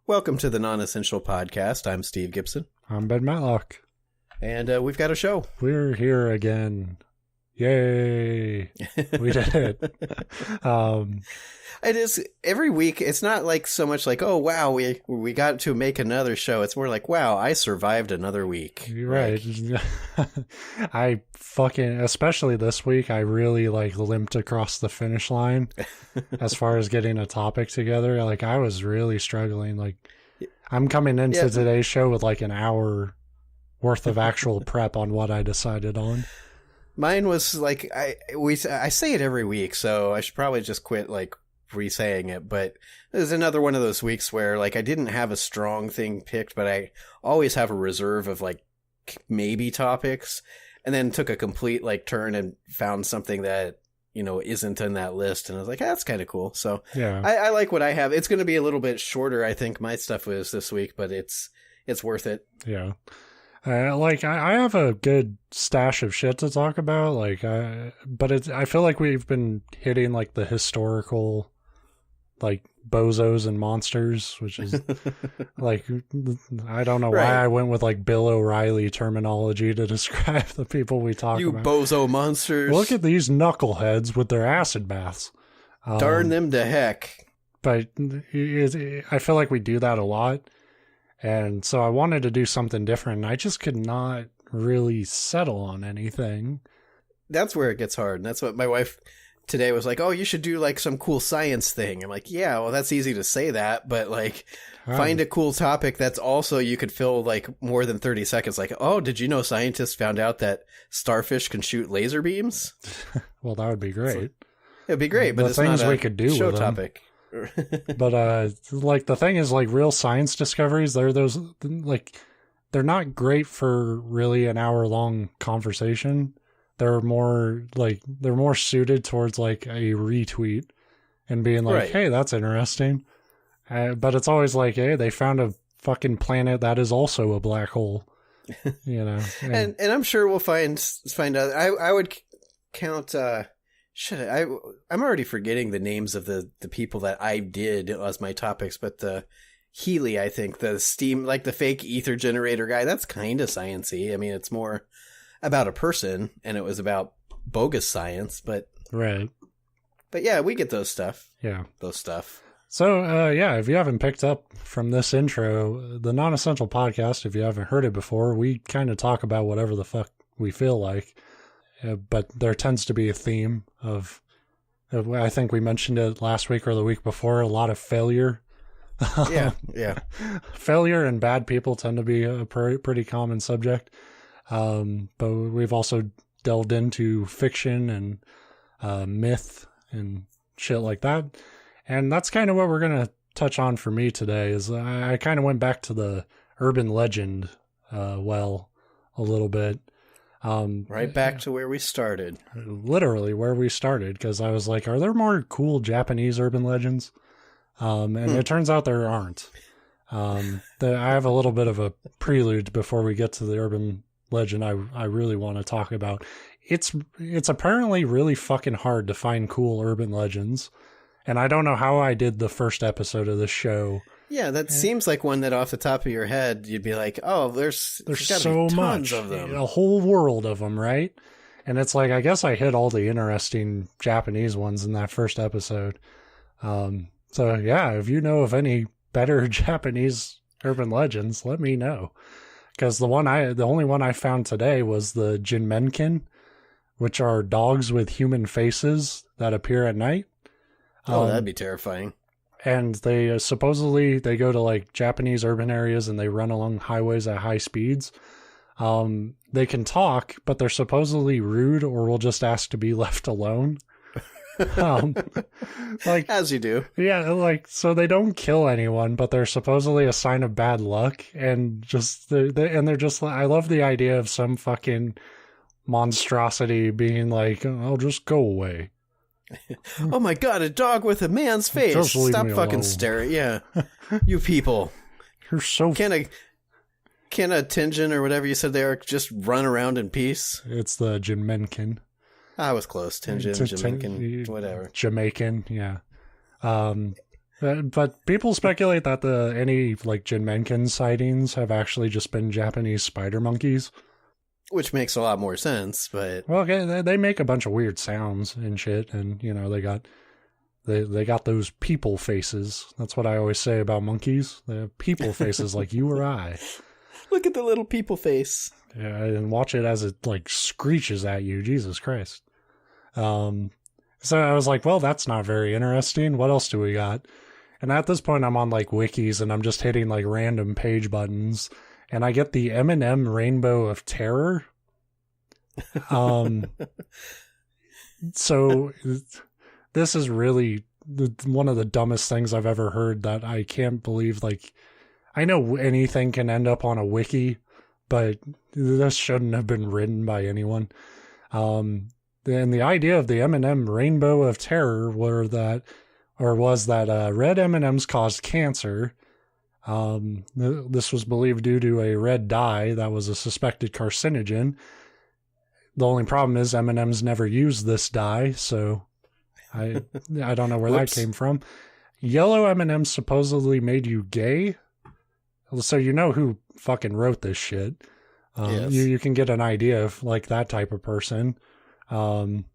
Welcome to the Non-Essential Podcast. I'm Steve Gibson. I'm Ben Matlock. And we've got a show. We're here again. Yay. We did it. It is every week. It's not like so much like, oh, wow, we got to make another show. It's more like, wow, I survived another week. You're right. I fucking, especially this week, I really limped across the finish line as far as getting a topic together. I was really struggling. I'm coming into today's show with an hour worth of actual prep on what I decided on. Mine was I say it every week, so I should probably just quit re-saying it. But there's another one of those weeks where I didn't have a strong thing picked, but I always have a reserve of maybe topics, and then took a complete turn and found something that isn't in that list, and I was like, that's kind of cool. So yeah, I like what I have. It's going to be a little bit shorter, I think. My stuff was this week, but it's worth it. Yeah. I have a good stash of shit to talk about, but I feel like we've been hitting the historical, bozos and monsters, which is I don't know why I went with Bill O'Reilly terminology to describe the people we talk about. You bozo monsters! Look at these knuckleheads with their acid baths. Darn them to heck! But I feel like we do that a lot. And so I wanted to do something different, and I just could not really settle on anything. That's where it gets hard. And that's what my wife today was like, oh, you should do some cool science thing. I'm like, yeah, well, that's easy to say that, but find a cool topic that's also you could fill more than 30 seconds. Oh, did you know scientists found out that starfish can shoot laser beams? Well, that would be great. It'd be great, but it's not we could do show with them. Topic. But the thing is, real science discoveries, they're not great for really an hour-long conversation. They're more suited towards a retweet and being right. Hey, that's interesting. But it's always hey, they found a fucking planet that is also a black hole. And I'm sure we'll find out. I would count. I'm already forgetting the names of the people that I did as my topics, but the Healy, I think, the steam, the fake ether generator guy, that's kind of sciencey. I mean, it's more about a person, and it was about bogus science, but right. But yeah, we get those stuff. Yeah, those stuff. So if you haven't picked up from this intro, the Non-Essential Podcast, if you haven't heard it before, we kind of talk about whatever the fuck we feel like. But there tends to be a theme of, I think we mentioned it last week or the week before, a lot of failure. Yeah. Failure and bad people tend to be a pretty common subject. But we've also delved into fiction and myth and shit like that. And that's kind of what we're going to touch on for me today. Is I kind of went back to the urban legend a little bit. Right back to where we started. Literally where we started, because I was like, are there more cool Japanese urban legends? And it turns out there aren't. I have a little bit of a prelude before we get to the urban legend I really want to talk about. It's apparently really fucking hard to find cool urban legends, and I don't know how I did the first episode of this show. Yeah, that seems like one that off the top of your head, you'd be like, oh, there's so tons much of them. A whole world of them, right? And it's I guess I hit all the interesting Japanese ones in that first episode. So yeah, if you know of any better Japanese urban legends, let me know. Because the only one I found today was the Jinmenkin, which are dogs with human faces that appear at night. Oh, that'd be terrifying. And they supposedly they go to Japanese urban areas and they run along highways at high speeds. They can talk, but they're supposedly rude or will just ask to be left alone. As you do. Yeah, so they don't kill anyone, but they're supposedly a sign of bad luck, and they're just I love the idea of some fucking monstrosity being I'll just go away. Oh my god, a dog with a man's face. Just leave Stop me fucking alone. staring. Yeah. You people. You're so... Can a Tenjin or whatever you said they are just run around in peace? It's the Jinmenkin. I was close. Tenjin, Jamaican, whatever. Jamaican, yeah. But people speculate that any like Jinmenkin sightings have actually just been Japanese spider monkeys. Which makes a lot more sense, but... Well, they make a bunch of weird sounds and shit, and, you know, they got those people faces. That's what I always say about monkeys. They have people faces like you or I. Look at the little people face. Yeah, and watch it as it, like, screeches at you. Jesus Christ. So I was like, well, that's not very interesting. What else do we got? And at this point, I'm on, like, wikis, and I'm just hitting, like, random page buttons. And I get the M&M Rainbow of Terror. So this is really one of the dumbest things I've ever heard that I can't believe. Like, I know anything can end up on a wiki, but this shouldn't have been written by anyone. And the idea of the M&M Rainbow of Terror was that red M&Ms caused cancer. This was believed due to a red dye that was a suspected carcinogen. The only problem is M&M's never used this dye, so I don't know where that came from. Yellow M&M's supposedly made you gay, so you know who fucking wrote this shit. Yes. You can get an idea of like that type of person. And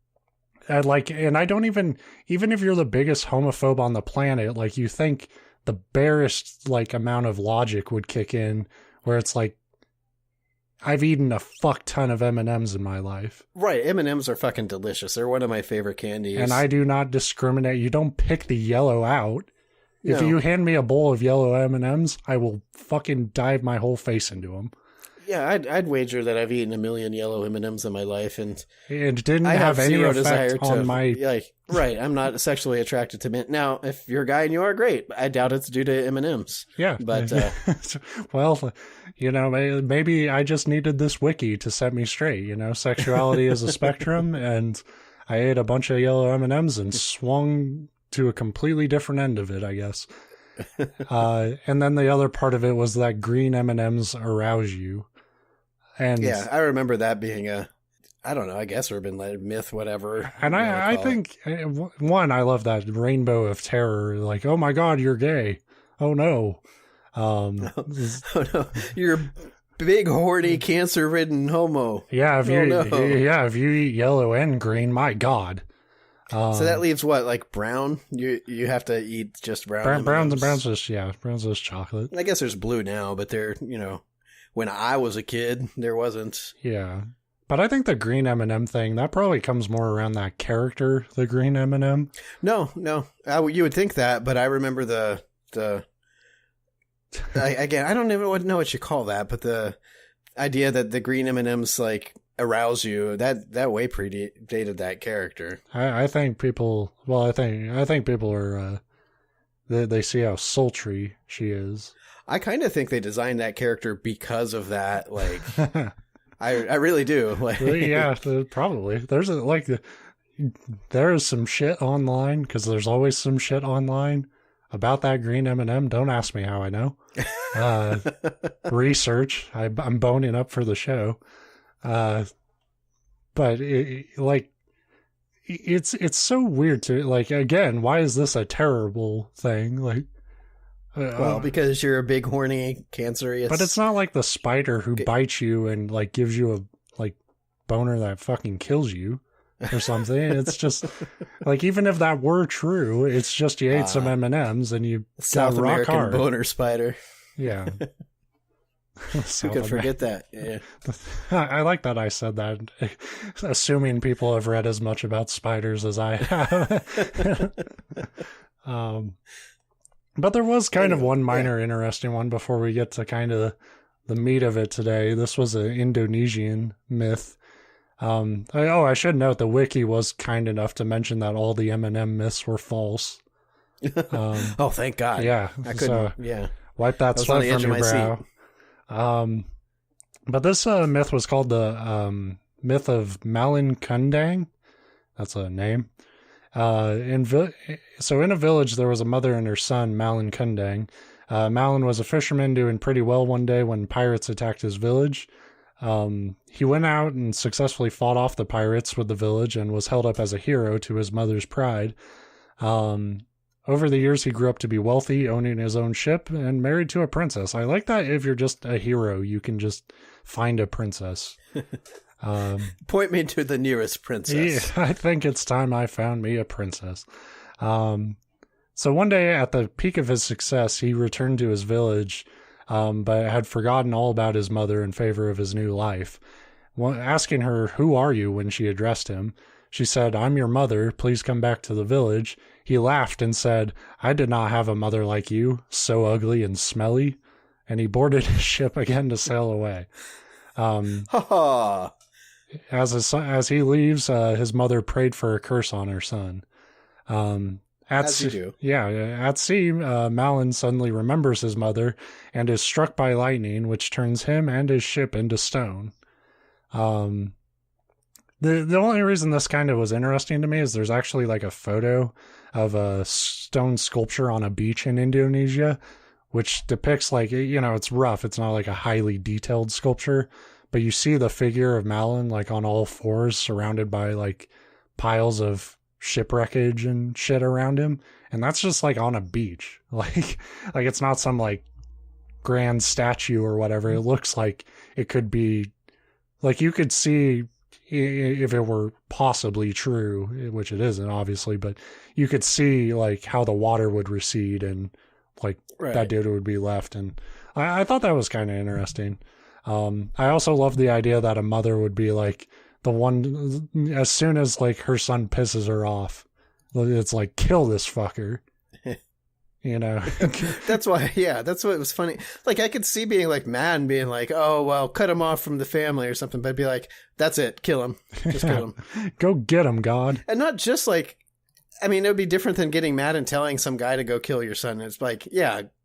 I don't even if you're the biggest homophobe on the planet, like you think the barest like amount of logic would kick in where it's like, I've eaten a fuck ton of M&Ms in my life. Right, M&Ms are fucking delicious. They're one of my favorite candies. And I do not discriminate. You don't pick the yellow out. No. If you hand me a bowl of yellow M&Ms, I will fucking dive my whole face into them. Yeah, I'd wager that I've eaten a million yellow M&Ms in my life, and it didn't have any effect on my... Like, right, I'm not sexually attracted to mint. Now, if you're a guy and you are, great. I doubt it's due to M&Ms. Yeah. But, well, you know, maybe I just needed this wiki to set me straight. You know, sexuality is a spectrum, and I ate a bunch of yellow M&Ms and swung to a completely different end of it, I guess. And then the other part of it was that green M&Ms arouse you. And yeah, I remember that being I don't know, I guess urban myth, whatever. And I think, one, I love that rainbow of terror. Like, oh my God, you're gay. Oh no. Oh no, you're a big, horny, cancer-ridden homo. Yeah, if you eat yellow and green, my God. So that leaves what, like brown? You have to eat just brown. Brown's just chocolate. I guess there's blue now, but they're, you know, when I was a kid, there wasn't. Yeah. But I think the green M&M thing, that probably comes more around that character, the green M&M. No. You would think that, but I remember the again, I don't even know what you call that, but the idea that the green M&Ms like arouse you, that way predated that character. I think people, I think people are, they see how sultry she is. I kind of think they designed that character because of that. Like, I really do. Like, yeah, probably. There is some shit online, because there's always some shit online about that green M&M. Don't ask me how I know. Research. I'm boning up for the show. But it's so weird to, like, again, why is this a terrible thing? Like, well, because you're a big, horny, cancerous... But it's not like the spider who bites you and, like, gives you a, like, boner that fucking kills you or something. It's just, like, even if that were true, it's just you ate some M&Ms and you South got rock American hard. boner spider. Yeah. Who could forget that? Yeah. I like that I said that, assuming people have read as much about spiders as I have. But there was kind of one minor interesting one before we get to kind of the meat of it today. This was an Indonesian myth. I should note the wiki was kind enough to mention that all the M&M myths were false. Oh, thank God. Yeah. I couldn't, Wipe that sweat from your brow. But this myth was called the myth of Malin Kundang. That's a name. So in a village, there was a mother and her son, Malin Kundang. Malin was a fisherman doing pretty well one day when pirates attacked his village. He went out and successfully fought off the pirates with the village and was held up as a hero to his mother's pride. Over the years, he grew up to be wealthy, owning his own ship, and married to a princess. I like that if you're just a hero, you can just find a princess. Point me to the nearest princess. Yeah, I think it's time I found me a princess. So one day, at the peak of his success, he returned to his village, but had forgotten all about his mother in favor of his new life. Asking her, "Who are you?" when she addressed him, she said, "I'm your mother. Please come back to the village." He laughed and said, "I did not have a mother like you, so ugly and smelly." And he boarded his ship again to sail away. As he leaves, his mother prayed for a curse on her son. As you do. Yeah, at sea, Melon suddenly remembers his mother and is struck by lightning, which turns him and his ship into stone. The only reason this kind of was interesting to me is there's actually like a photo of a stone sculpture on a beach in Indonesia, which depicts like, it's rough. It's not like a highly detailed sculpture, but you see the figure of Melon like on all fours surrounded by like piles of shipwreckage and shit around him. And that's just like on a beach. Like it's not some like grand statue or whatever. It looks like it could be like, you could see if it were possibly true, which it isn't obviously, but you could see like how the water would recede and like that dude would be left. And I thought that was kind of interesting. I also love the idea that a mother would be like the one, as soon as like her son pisses her off, it's like, kill this fucker. That's why, that's what was funny. Like, I could see being like mad and being like, oh, well, cut him off from the family or something, but I'd be like, that's it, kill him. Just kill him. Go get him, God. And not just like, I mean, it would be different than getting mad and telling some guy to go kill your son. It's like,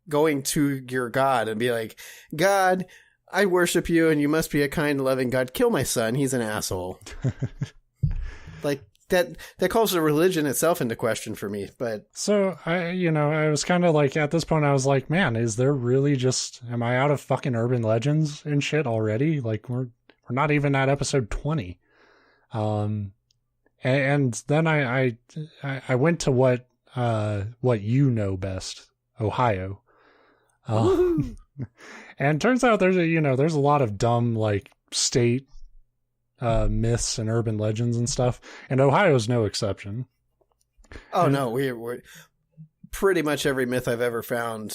going to your God and be like, God, I worship you and you must be a kind, loving God. Kill my son. He's an asshole. Like, that calls the religion itself into question for me. But so I was kind of like, at this point I was like, man, is there really am I out of fucking urban legends and shit already? Like we're not even at episode 20. And then I went to what you know best, Ohio. And turns out there's a lot of dumb like state myths and urban legends and stuff, and Ohio's no exception. Oh no, we're pretty much every myth I've ever found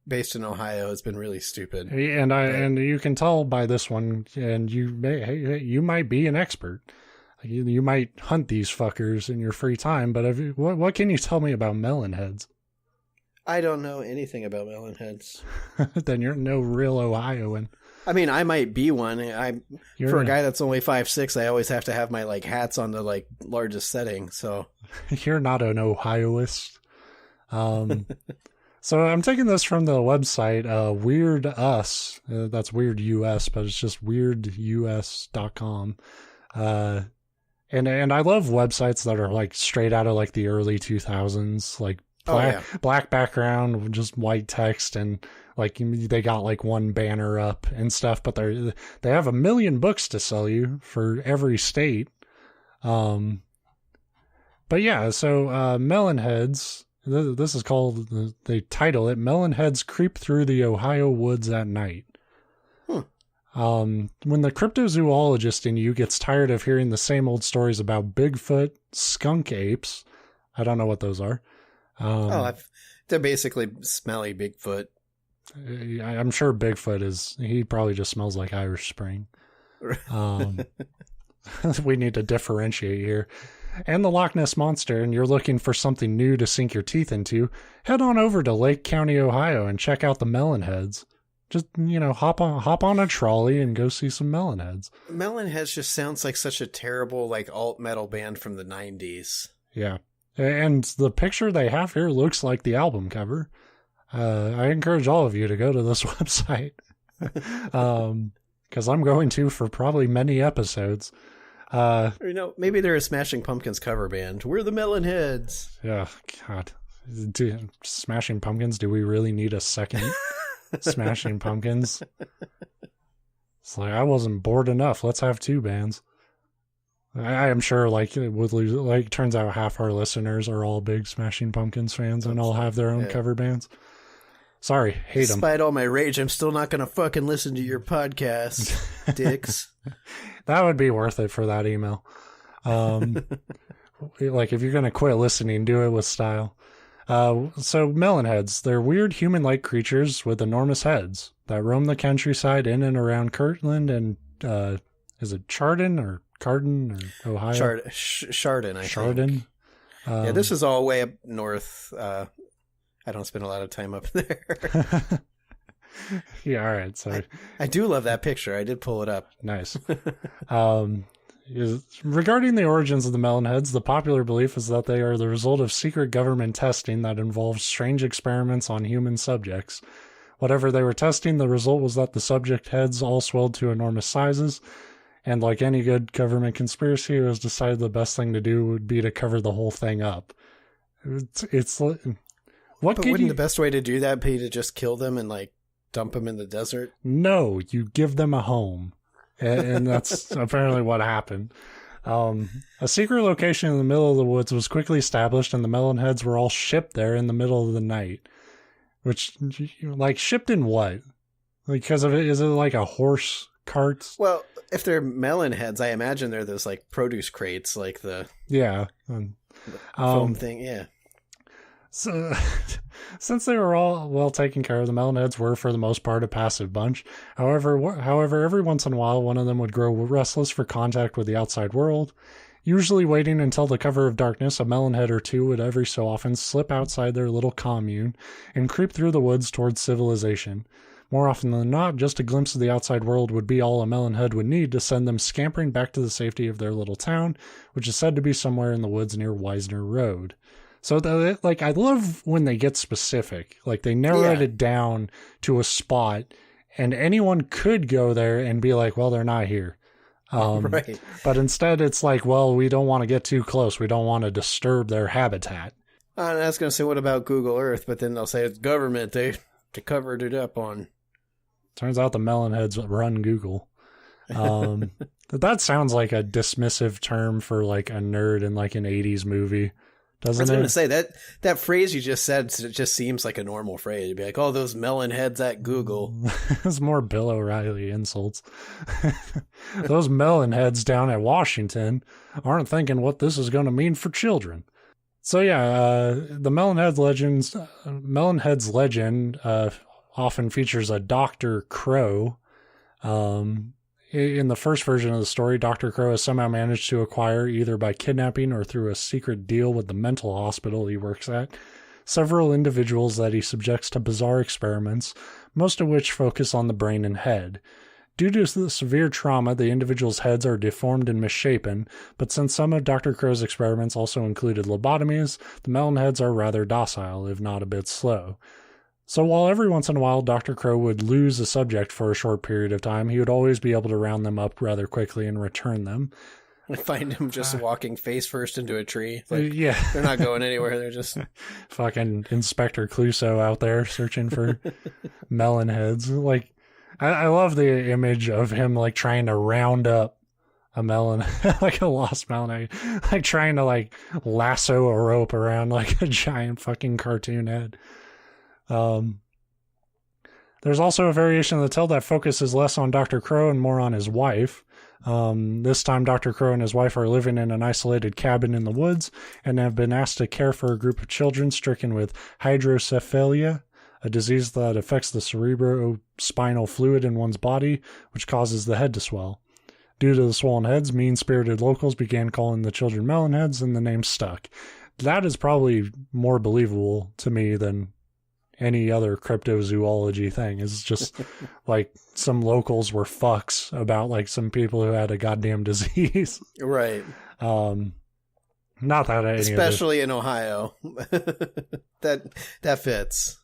based in Ohio has been really stupid. And you can tell by this one, and you might be an expert. You might hunt these fuckers in your free time, but what can you tell me about melon heads? I don't know anything about melon heads. Then you're no real Ohioan. I mean, I might be one. For a guy that's only 5'6", I always have to have my like hats on the like largest setting. So you're not an Ohioist. So I'm taking this from the website Weird Us. That's Weird US, but it's just weirdus.com. And I love websites that are like straight out of like the early 2000s, like black background, just white text, and like they got like one banner up and stuff, but they have 1 million books to sell you for every state. But yeah, so melon heads, this is called, they title it Melon Heads Creep Through the Ohio Woods at Night. When the cryptozoologist in you gets tired of hearing the same old stories about Bigfoot, skunk apes, I don't know what those are. They're basically smelly Bigfoot. I'm sure Bigfoot he probably just smells like Irish Spring. We need to differentiate here. And the Loch Ness Monster, and you're looking for something new to sink your teeth into, head on over to Lake County, Ohio, and check out the melon heads. Just, hop on a trolley and go see some melon heads. Melon heads just sounds like such a terrible, like, alt metal band from the 90s. Yeah. And the picture they have here looks like the album cover. I encourage all of you to go to this website. Because I'm going to for probably many episodes. Maybe they're a Smashing Pumpkins cover band. We're the Melon Heads. Yeah, God. Smashing Pumpkins, do we really need a second Smashing Pumpkins? It's like, I wasn't bored enough. Let's have 2 bands. I am sure, like, it would lose. Like, turns out half our listeners are all big Smashing Pumpkins fans and all have their own cover bands. Sorry, hate them. Despite all my rage, I'm still not going to fucking listen to your podcast, dicks. That would be worth it for that email. Like, if you're going to quit listening, do it with style. So melon heads, they're weird human-like creatures with enormous heads that roam the countryside in and around Kirtland and, is it Chardon or Cardin or Ohio? Chardon, I think. Yeah, this is all way up north. I don't spend a lot of time up there. Yeah, all right. So I do love that picture. I did pull it up. Nice. Regarding the origins of the melon heads, the popular belief is that they are the result of secret government testing that involves strange experiments on human subjects. Whatever they were testing, the result was that the subject heads all swelled to enormous sizes. And like any good government conspiracy, it was decided the best thing to do would be to cover the whole thing up. It's what but wouldn't the best way to do that be to just kill them and like dump them in the desert? No, you give them a home. And that's apparently what happened. A secret location in the middle of the woods was quickly established, and the melon heads were all shipped there in the middle of the night. Which, like, shipped in what? Because of it, is it like a horse cart? Well, if they're melon heads, I imagine they're those like produce crates, like the foam thing. Yeah. So, since they were all well taken care of, the melon heads were for the most part a passive bunch. However, every once in a while, one of them would grow restless for contact with the outside world. Usually waiting until the cover of darkness, a melon head or two would every so often slip outside their little commune and creep through the woods towards civilization. More often than not, just a glimpse of the outside world would be all a melon head would need to send them scampering back to the safety of their little town, which is said to be somewhere in the woods near Wisner Road. So, I love when they get specific. Like, they narrowed it down to a spot, and anyone could go there and be like, well, they're not here. Right. But instead, it's like, well, we don't want to get too close. We don't want to disturb their habitat. I was going to say, what about Google Earth? But then they'll say it's government. They covered it up on. Turns out the melon heads run Google. That sounds like a dismissive term for, like, a nerd in, like, an 80s movie. Doesn't it? I was going to say, that phrase you just said, it just seems like a normal phrase. You'd be like, oh, those melon heads at Google. It's more Bill O'Reilly insults. Those melon heads down at Washington aren't thinking what this is going to mean for children. So yeah, the melon heads legend often features a Dr. Crowe. In the first version of the story, Dr. Crowe has somehow managed to acquire, either by kidnapping or through a secret deal with the mental hospital he works at, several individuals that he subjects to bizarre experiments, most of which focus on the brain and head. Due to the severe trauma, the individuals' heads are deformed and misshapen, but since some of Dr. Crowe's experiments also included lobotomies, the melon heads are rather docile, if not a bit slow. So while every once in a while Dr. Crowe would lose a subject for a short period of time, he would always be able to round them up rather quickly and return them. I find him just walking face first into a tree. Like, yeah. They're not going anywhere. They're just... Fucking Inspector Clouseau out there searching for melon heads. Like, I love the image of him, like, trying to round up a melon, like a lost melon, like trying to, like, lasso a rope around, like, a giant fucking cartoon head. There's also a variation of the tale that focuses less on Dr. Crowe and more on his wife. This time Dr. Crowe and his wife are living in an isolated cabin in the woods and have been asked to care for a group of children stricken with hydrocephalia, a disease that affects the cerebrospinal fluid in one's body, which causes the head to swell. Due to the swollen heads, mean-spirited locals began calling the children melon heads, and the name stuck. That is probably more believable to me than any other cryptozoology thing. It's just like some locals were fucks about like some people who had a goddamn disease. Right. Not that any especially in Ohio. that fits.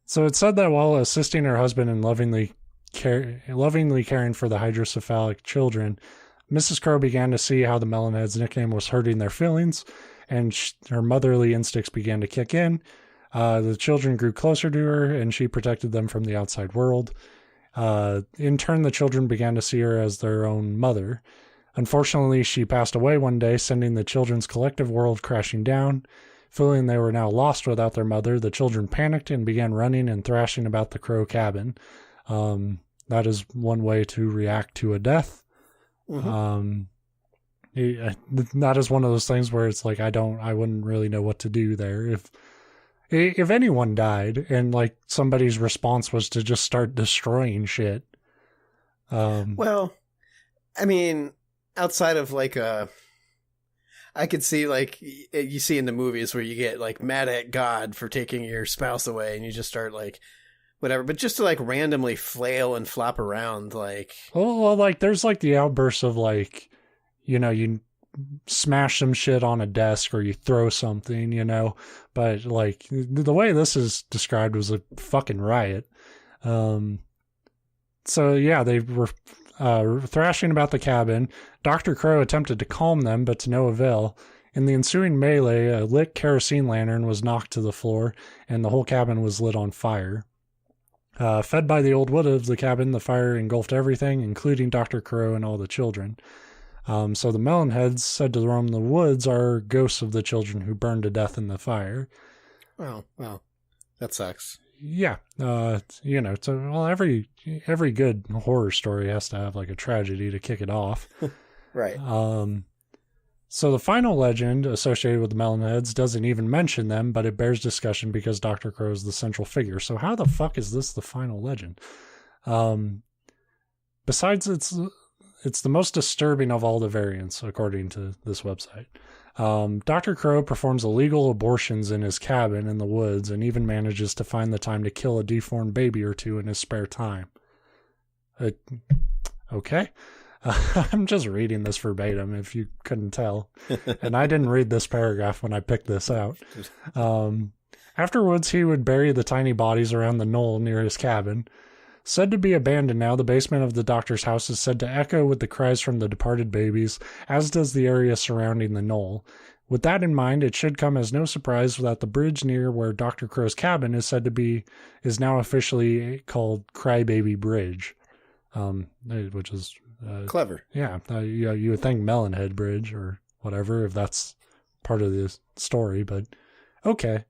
So it's said that while assisting her husband in lovingly caring for the hydrocephalic children, Mrs. Crowe began to see how the Melonheads nickname was hurting their feelings, and her motherly instincts began to kick in. The children grew closer to her, and she protected them from the outside world. In turn, the children began to see her as their own mother. Unfortunately, she passed away one day, sending the children's collective world crashing down. Feeling they were now lost without their mother, the children panicked and began running and thrashing about the Crowe cabin. That is one way to react to a death. Mm-hmm. That is one of those things where it's like, I wouldn't really know what to do there. If anyone died and like somebody's response was to just start destroying shit. Well, I mean, outside of like I could see like you see in the movies where you get like mad at God for taking your spouse away and you just start like whatever, but just to like randomly flail and flop around like. Well, like there's like the outbursts of like, you smash some shit on a desk or you throw something, but like the way this is described was a fucking riot. So yeah, they were thrashing about the cabin. Dr. Crowe attempted to calm them, but to no avail. In the ensuing melee, a lit kerosene lantern was knocked to the floor, and the whole cabin was lit on fire. Fed by the old wood of the cabin, the fire engulfed everything, including Dr. Crowe and all the children. So the melon heads said to roam the woods are ghosts of the children who burned to death in the fire. Well, that sucks. Yeah, so every good horror story has to have like a tragedy to kick it off. Right. So the final legend associated with the Melonheads doesn't even mention them, but it bears discussion because Dr. Crowe is the central figure. So how the fuck is this the final legend? Besides, it's the most disturbing of all the variants, according to this website. Dr. Crowe performs illegal abortions in his cabin in the woods and even manages to find the time to kill a deformed baby or two in his spare time. Okay. I'm just reading this verbatim, if you couldn't tell. And I didn't read this paragraph when I picked this out. Afterwards, he would bury the tiny bodies around the knoll near his cabin. Said to be abandoned now, the basement of the doctor's house is said to echo with the cries from the departed babies, as does the area surrounding the knoll. With that in mind, it should come as no surprise that the bridge near where Dr. Crowe's cabin is said to be is now officially called Crybaby Bridge, which is clever. Yeah, you would think Melonhead Bridge or whatever if that's part of the story, but okay.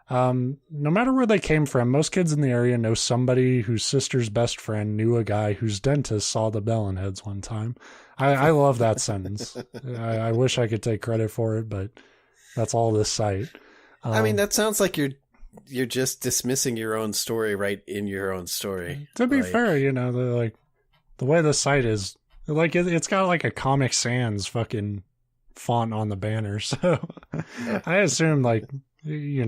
No matter where they came from, most kids in the area know somebody whose sister's best friend knew a guy whose dentist saw the Melonheads one time. I love that sentence. I wish I could take credit for it, but that's all this site. I mean, that sounds like you're just dismissing your own story right in your own story. To be fair, the way the site is, like, it's got like a Comic Sans fucking font on the banner, so I assume like. They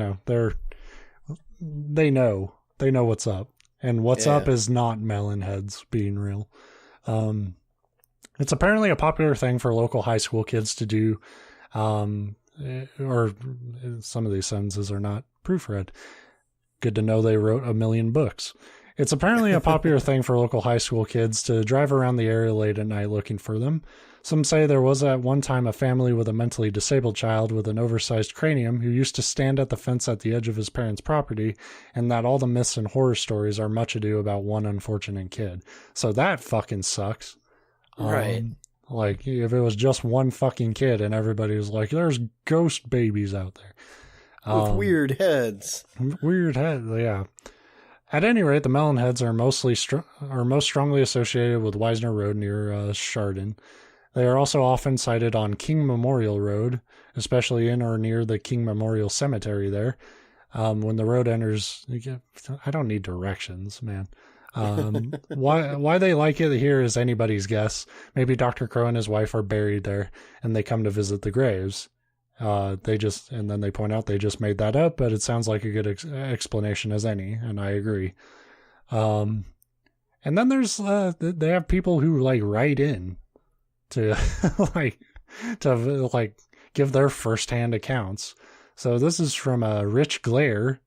know what's up, and what's up is not Melonheads being real. It's apparently a popular thing for local high school kids to do, or some of these sentences are not proofread. Good to know they wrote 1 million books. It's apparently a popular thing for local high school kids to drive around the area late at night looking for them. Some say there was at one time a family with a mentally disabled child with an oversized cranium who used to stand at the fence at the edge of his parents' property, and that all the myths and horror stories are much ado about one unfortunate kid. So that fucking sucks. Right. Like, if it was just one fucking kid and everybody was like, there's ghost babies out there. With weird heads. Weird heads, yeah. At any rate, the Melonheads are most strongly associated with Wisner Road near Chardon. They are also often sighted on King Memorial Road, especially in or near the King Memorial Cemetery there. When the road enters, I don't need directions, man. Why they like it here is anybody's guess. Maybe Dr. Crowe and his wife are buried there, and they come to visit the graves. And then they point out they just made that up, but it sounds like a good explanation as any, and I agree. And then there's they have people who like write in to give their firsthand accounts. So this is from Rich Glare.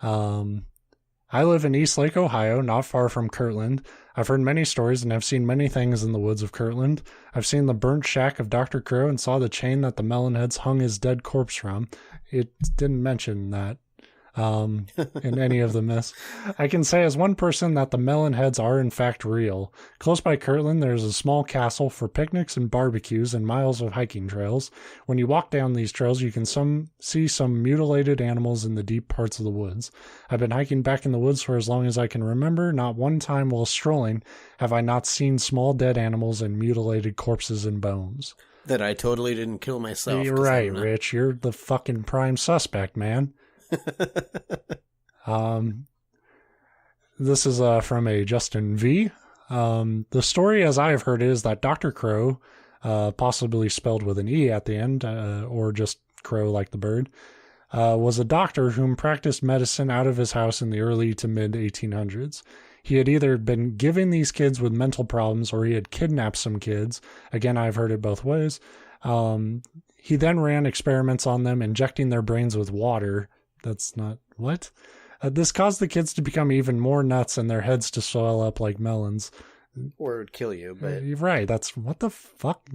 I live in East Lake, Ohio, not far from Kirtland. I've heard many stories and have seen many things in the woods of Kirtland. I've seen the burnt shack of Dr. Crowe and saw the chain that the Melonheads hung his dead corpse from. It didn't mention that. in any of the myths. I can say as one person that the melon heads are in fact real. Close by Kirtland, there's a small castle for picnics and barbecues and miles of hiking trails. When you walk down these trails, you can see some mutilated animals in the deep parts of the woods. I've been hiking back in the woods for as long as I can remember. Not one time while strolling have I not seen small dead animals and mutilated corpses and bones. That I totally didn't kill myself. You're right, Rich. You're the fucking prime suspect, man. This is from a Justin V. The story, as I have heard, is that Dr. Crowe, possibly spelled with an E at the end, or just Crow like the bird, was a doctor whom practiced medicine out of his house in the early to mid 1800s. He had either been giving these kids with mental problems or he had kidnapped some kids. Again, I've heard it both ways. He then ran experiments on them, injecting their brains with water. That's not... What? This caused the kids to become even more nuts and their heads to swell up like melons. Or it would kill you, but... You're right. That's... What the fuck?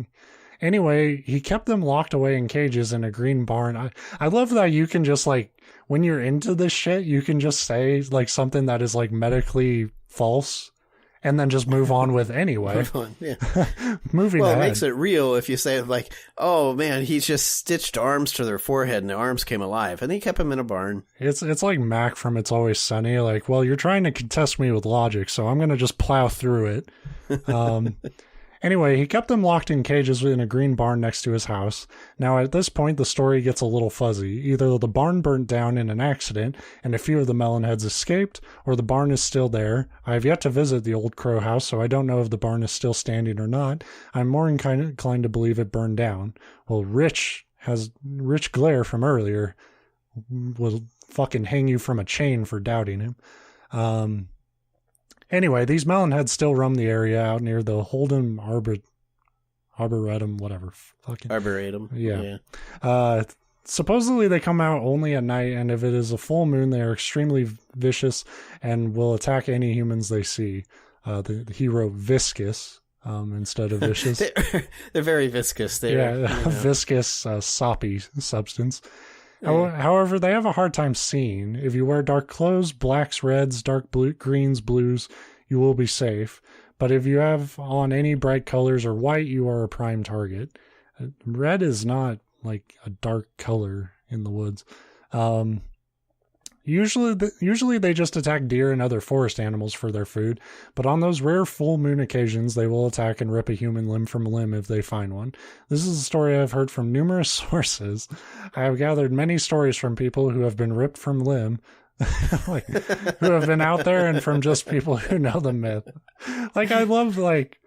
Anyway, he kept them locked away in cages in a green barn. I love that you can just, like, when you're into this shit, you can just say, like, something that is, like, medically false and then just move on with anyway. Move on, yeah. Moving well, ahead. It makes it real if you say, like, oh, man, he just stitched arms to their forehead and the arms came alive. And he kept them in a barn. It's like Mac from It's Always Sunny. Like, well, you're trying to contest me with logic, so I'm going to just plow through it. Anyway, he kept them locked in cages in a green barn next to his house. Now, at this point, the story gets a little fuzzy. Either the barn burnt down in an accident and a few of the melon heads escaped, or the barn is still there. I have yet to visit the old Crow house, so I don't know if the barn is still standing or not. I'm more inclined to believe it burned down. Well, Rich Glare from earlier will fucking hang you from a chain for doubting him. Anyway, these melon heads still roam the area out near the Holden Arboretum, whatever. Fucking Arboretum. Yeah. Supposedly they come out only at night, and if it is a full moon, they are extremely vicious and will attack any humans they see. The hero viscous instead of vicious. They're very viscous. Viscous, soppy substance. However, they have a hard time seeing. If you wear dark clothes, blacks, reds, dark blue, greens, blues, you will be safe. But if you have on any bright colors or white, you are a prime target. Red is not like a dark color in the woods. Usually they just attack deer and other forest animals for their food, but on those rare full moon occasions, they will attack and rip a human limb from limb if they find one. This is a story I've heard from numerous sources. I have gathered many stories from people who have been ripped from limb, like, who have been out there, and from just people who know the myth. Like, I love, like,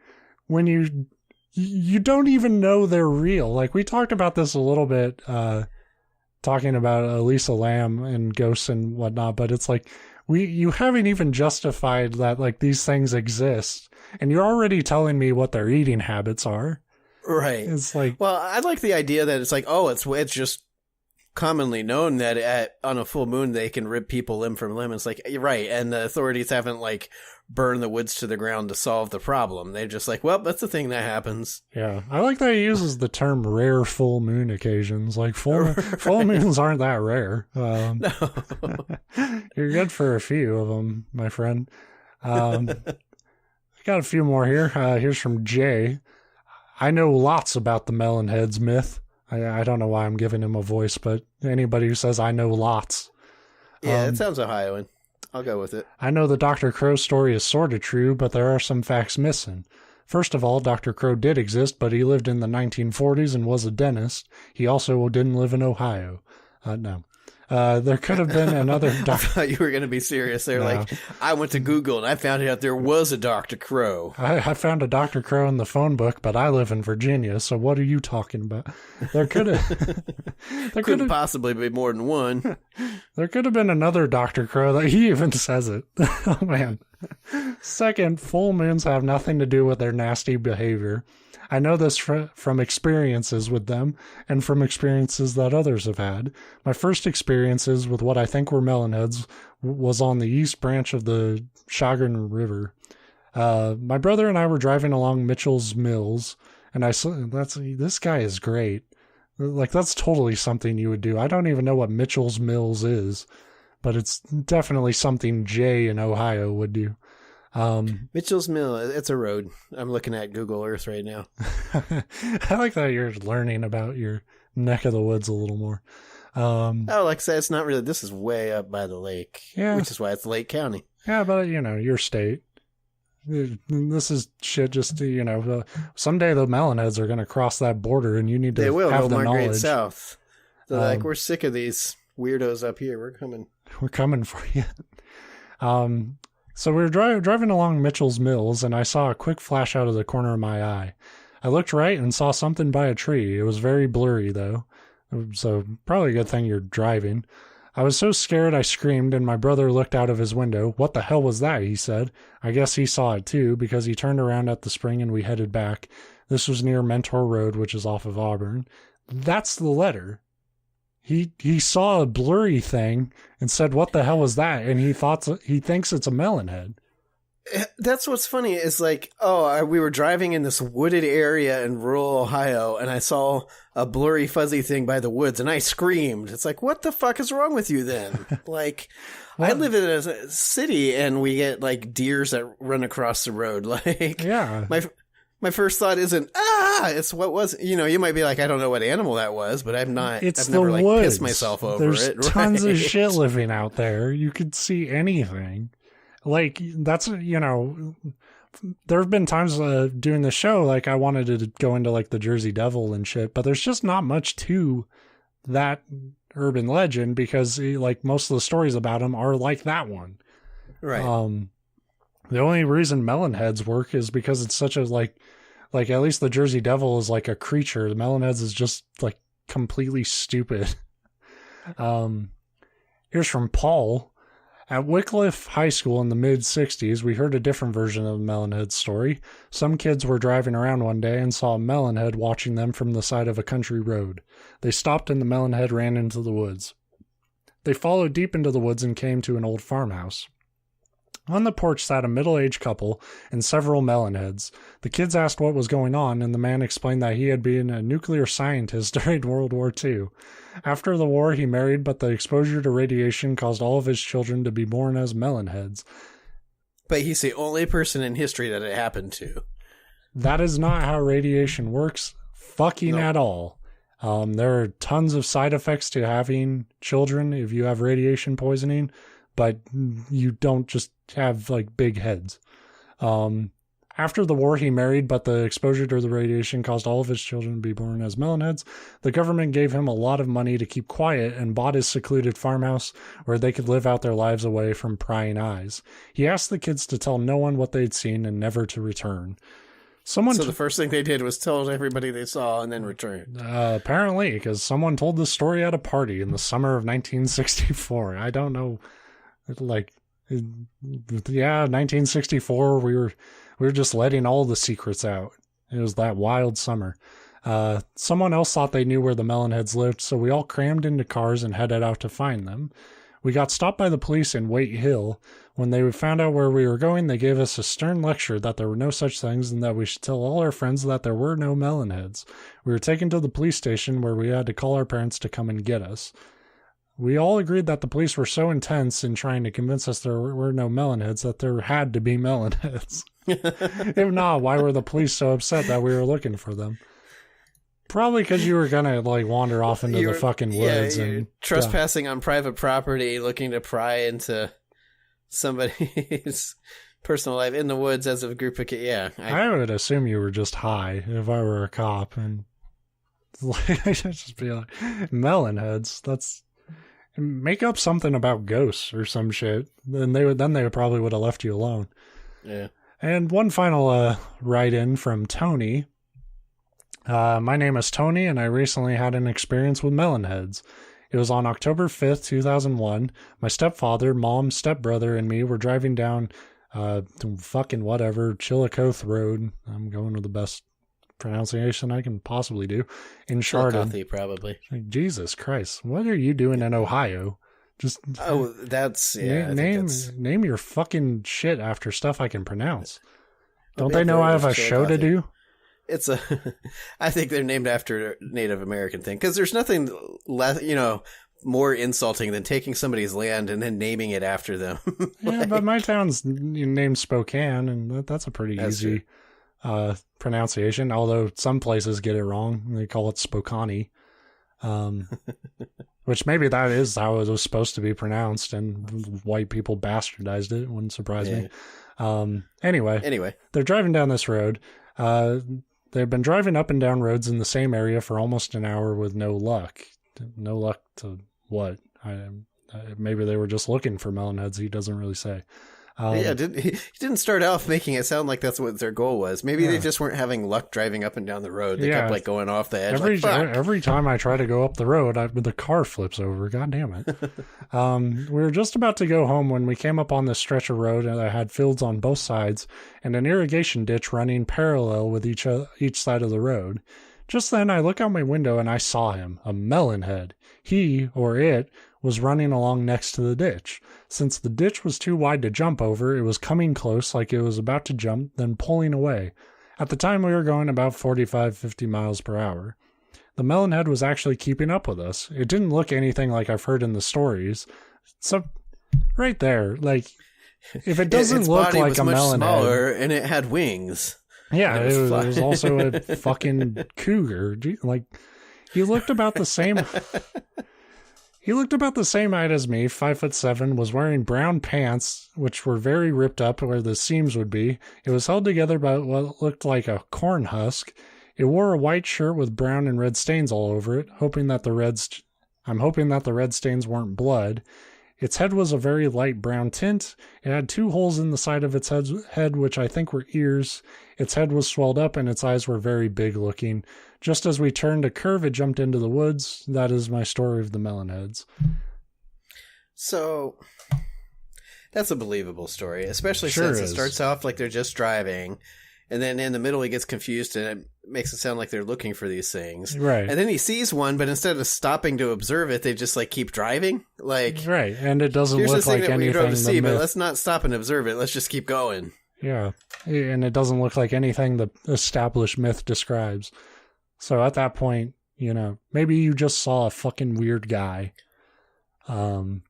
when you don't even know they're real. Like, we talked about this a little bit, talking about Elisa Lam and ghosts and whatnot, but it's like you haven't even justified that, like, these things exist, and you're already telling me what their eating habits are. Right. It's like, well, I like the idea that it's like, oh, it's just commonly known that on a full moon they can rip people limb from limb. It's like, you're right, and the authorities haven't, like, burned the woods to the ground to solve the problem. They're just like, well, that's the thing that happens. Yeah, I like that he uses the term rare full moon occasions. Like, full moons aren't that rare. No. You're good for a few of them, my friend. I got a few more here. Here's from Jay. I know lots about the melon heads myth. I don't know why I'm giving him a voice, but anybody who says I know lots. Yeah, it sounds Ohioan. I'll go with it. I know the Dr. Crowe story is sort of true, but there are some facts missing. First of all, Dr. Crowe did exist, but he lived in the 1940s and was a dentist. He also didn't live in Ohio. No. There could have been another I thought you were going to be serious. They're like, I went to Google and I found out there was a Dr. Crowe. I found a Dr. Crowe in the phone book, but I live in Virginia, so what are you talking about? There could have... couldn't possibly be more than one. There could have been another Dr. Crowe that he even says it. Oh, man. Second, full moons have nothing to do with their nasty behavior. I know this from experiences with them and from experiences that others have had. My first experiences with what I think were melonheads was on the east branch of the Chagrin River. My brother and I were driving along Mitchell's Mills, and I saw, this guy is great. Like, that's totally something you would do. I don't even know what Mitchell's Mills is, but it's definitely something Jay in Ohio would do. Mitchell's Mill, it's a road. I'm looking at Google Earth right now. I like that you're learning about your neck of the woods a little more. Like I said, it's not really, this is way up by the lake, which is why it's Lake County. Yeah, but, your state. This is shit just to, someday the Melonheads are going to cross that border and you need to have the knowledge. South. They're like, we're sick of these weirdos up here. We're coming. We're coming for you. So we were driving along Mitchell's Mills, and I saw a quick flash out of the corner of my eye. I looked right and saw something by a tree. It was very blurry, though, so probably a good thing you're driving. I was so scared I screamed, and my brother looked out of his window. "What the hell was that?" he said. I guess he saw it too, because he turned around at the spring and we headed back. This was near Mentor Road, which is off of Auburn. That's the letter. He saw a blurry thing and said, "What the hell was that?" And he thinks it's a melon head. That's what's funny is like, we were driving in this wooded area in rural Ohio, and I saw a blurry, fuzzy thing by the woods, and I screamed. It's like, what the fuck is wrong with you then? Like, I live in a city, and we get like deers that run across the road. Like, yeah, my first thought isn't it's what was. You might be like, I don't know what animal that was, but I've never like woods. Pissed myself over There's it. There's tons of shit living out there. You could see anything. Like, that's, there have been times doing the show, like, I wanted to go into, like, the Jersey Devil and shit, but there's just not much to that urban legend because, like, most of the stories about him are like that one. Right. The only reason melon heads work is because it's such a, like at least the Jersey Devil is, like, a creature. The melon heads is just, like, completely stupid. Here's from Paul. At Wycliffe High School in the mid-'60s, we heard a different version of the Melonhead story. Some kids were driving around one day and saw a Melonhead watching them from the side of a country road. They stopped and the Melonhead ran into the woods. They followed deep into the woods and came to an old farmhouse. On the porch sat a middle-aged couple and several Melonheads. The kids asked what was going on, and the man explained that he had been a nuclear scientist during World War II. After the war, he married, but the exposure to radiation caused all of his children to be born as Melonheads. But he's the only person in history that it happened to. That is not how radiation works, at all. There are tons of side effects to having children if you have radiation poisoning, but you don't just have, like, big heads. After the war, he married, but the exposure to the radiation caused all of his children to be born as Melonheads. The government gave him a lot of money to keep quiet and bought his secluded farmhouse where they could live out their lives away from prying eyes. He asked the kids to tell no one what they'd seen and never to return. So the first thing they did was tell everybody they saw and then return. Apparently, because someone told the story at a party in the summer of 1964. I don't know, 1964, we were just letting all the secrets out. It was that wild summer. Someone else thought they knew where the Melonheads lived, so we all crammed into cars and headed out to find them. We got stopped by the police in Waite Hill. When they found out where we were going, they gave us a stern lecture that there were no such things and that we should tell all our friends that there were no Melonheads. We were taken to the police station where we had to call our parents to come and get us. We all agreed that the police were so intense in trying to convince us there were no Melonheads that there had to be Melonheads. If not, why were the police so upset that we were looking for them? Probably because you were gonna wander off into the fucking woods and trespassing on private property, looking to pry into somebody's personal life in the woods as a group of kids. Yeah, I would assume you were just high if I were a cop, and I'd just be like, Melonheads. That's make up something about ghosts or some shit. Then they probably would have left you alone. Yeah. And one final write-in from Tony. My name is Tony, and I recently had an experience with Melonheads. It was on October 5th, 2001. My stepfather, mom, stepbrother, and me were driving down Chillicothe Road. I'm going with the best pronunciation I can possibly do. In Chardon. Chillicothe, probably. Jesus Christ. What are you doing in Ohio? Just that's name your fucking shit after stuff I can pronounce. Don't they know I have a show to do? I think they're named after Native American thing because there's nothing less, more insulting than taking somebody's land and then naming it after them. Yeah, but my town's named Spokane, and that's a pretty easy pronunciation, although some places get it wrong. They call it Spokane, which maybe that is how it was supposed to be pronounced, and white people bastardized it. It wouldn't surprise me. Anyway, they're driving down this road. They've been driving up and down roads in the same area for almost an hour with no luck. No luck to what? Maybe they were just looking for melon heads. He doesn't really say. He didn't start off making it sound like that's what their goal was. Maybe they just weren't having luck driving up and down the road. They kept going off the edge. Every time I try to go up the road, the car flips over. God damn it. We were just about to go home when we came up on this stretch of road that had fields on both sides and an irrigation ditch running parallel with each side of the road. Just then, I look out my window and I saw him, a melon head. He, or it, was running along next to the ditch. Since the ditch was too wide to jump over, it was coming close like it was about to jump, then pulling away. At the time, we were going about 45-50 miles per hour. The melon head was actually keeping up with us. It didn't look anything like I've heard in the stories. So, right there, like, if it doesn't look like a melon head... smaller and it had wings. Yeah, it was also a fucking cougar. Like, he looked about the same... He looked about the same height as me, 5'7", was wearing brown pants, which were very ripped up where the seams would be. It was held together by what looked like a corn husk. It wore a white shirt with brown and red stains all over it, I'm hoping that the red stains weren't blood. Its head was a very light brown tint. It had 2 holes in the side of its head, which I think were ears. Its head was swelled up and its eyes were very big looking. Just as we turned a curve, it jumped into the woods. That is my story of the melon heads. So, that's a believable story, especially since it starts off like they're just driving, and then in the middle he gets confused and it makes it sound like they're looking for these things. Right. And then he sees one, but instead of stopping to observe it, they just like keep driving. Like, right, and it doesn't look like anything we drove to see, but let's not stop and observe it. Let's just keep going. Yeah, and it doesn't look like anything the established myth describes. So at that point, maybe you just saw a fucking weird guy. The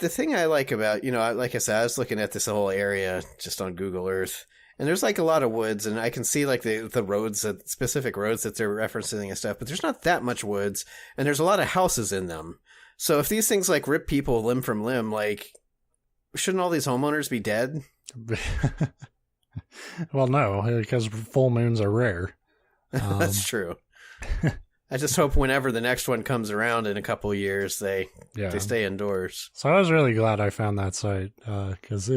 thing I like about, like I said, I was looking at this whole area just on Google Earth, and there's like a lot of woods, and I can see like the roads, specific roads that they're referencing and stuff, but there's not that much woods, and there's a lot of houses in them. So if these things like rip people limb from limb, like, shouldn't all these homeowners be dead? Well, no, because full moons are rare. That's true. I just hope whenever the next one comes around in a couple of years, they stay indoors. So I was really glad I found that site, because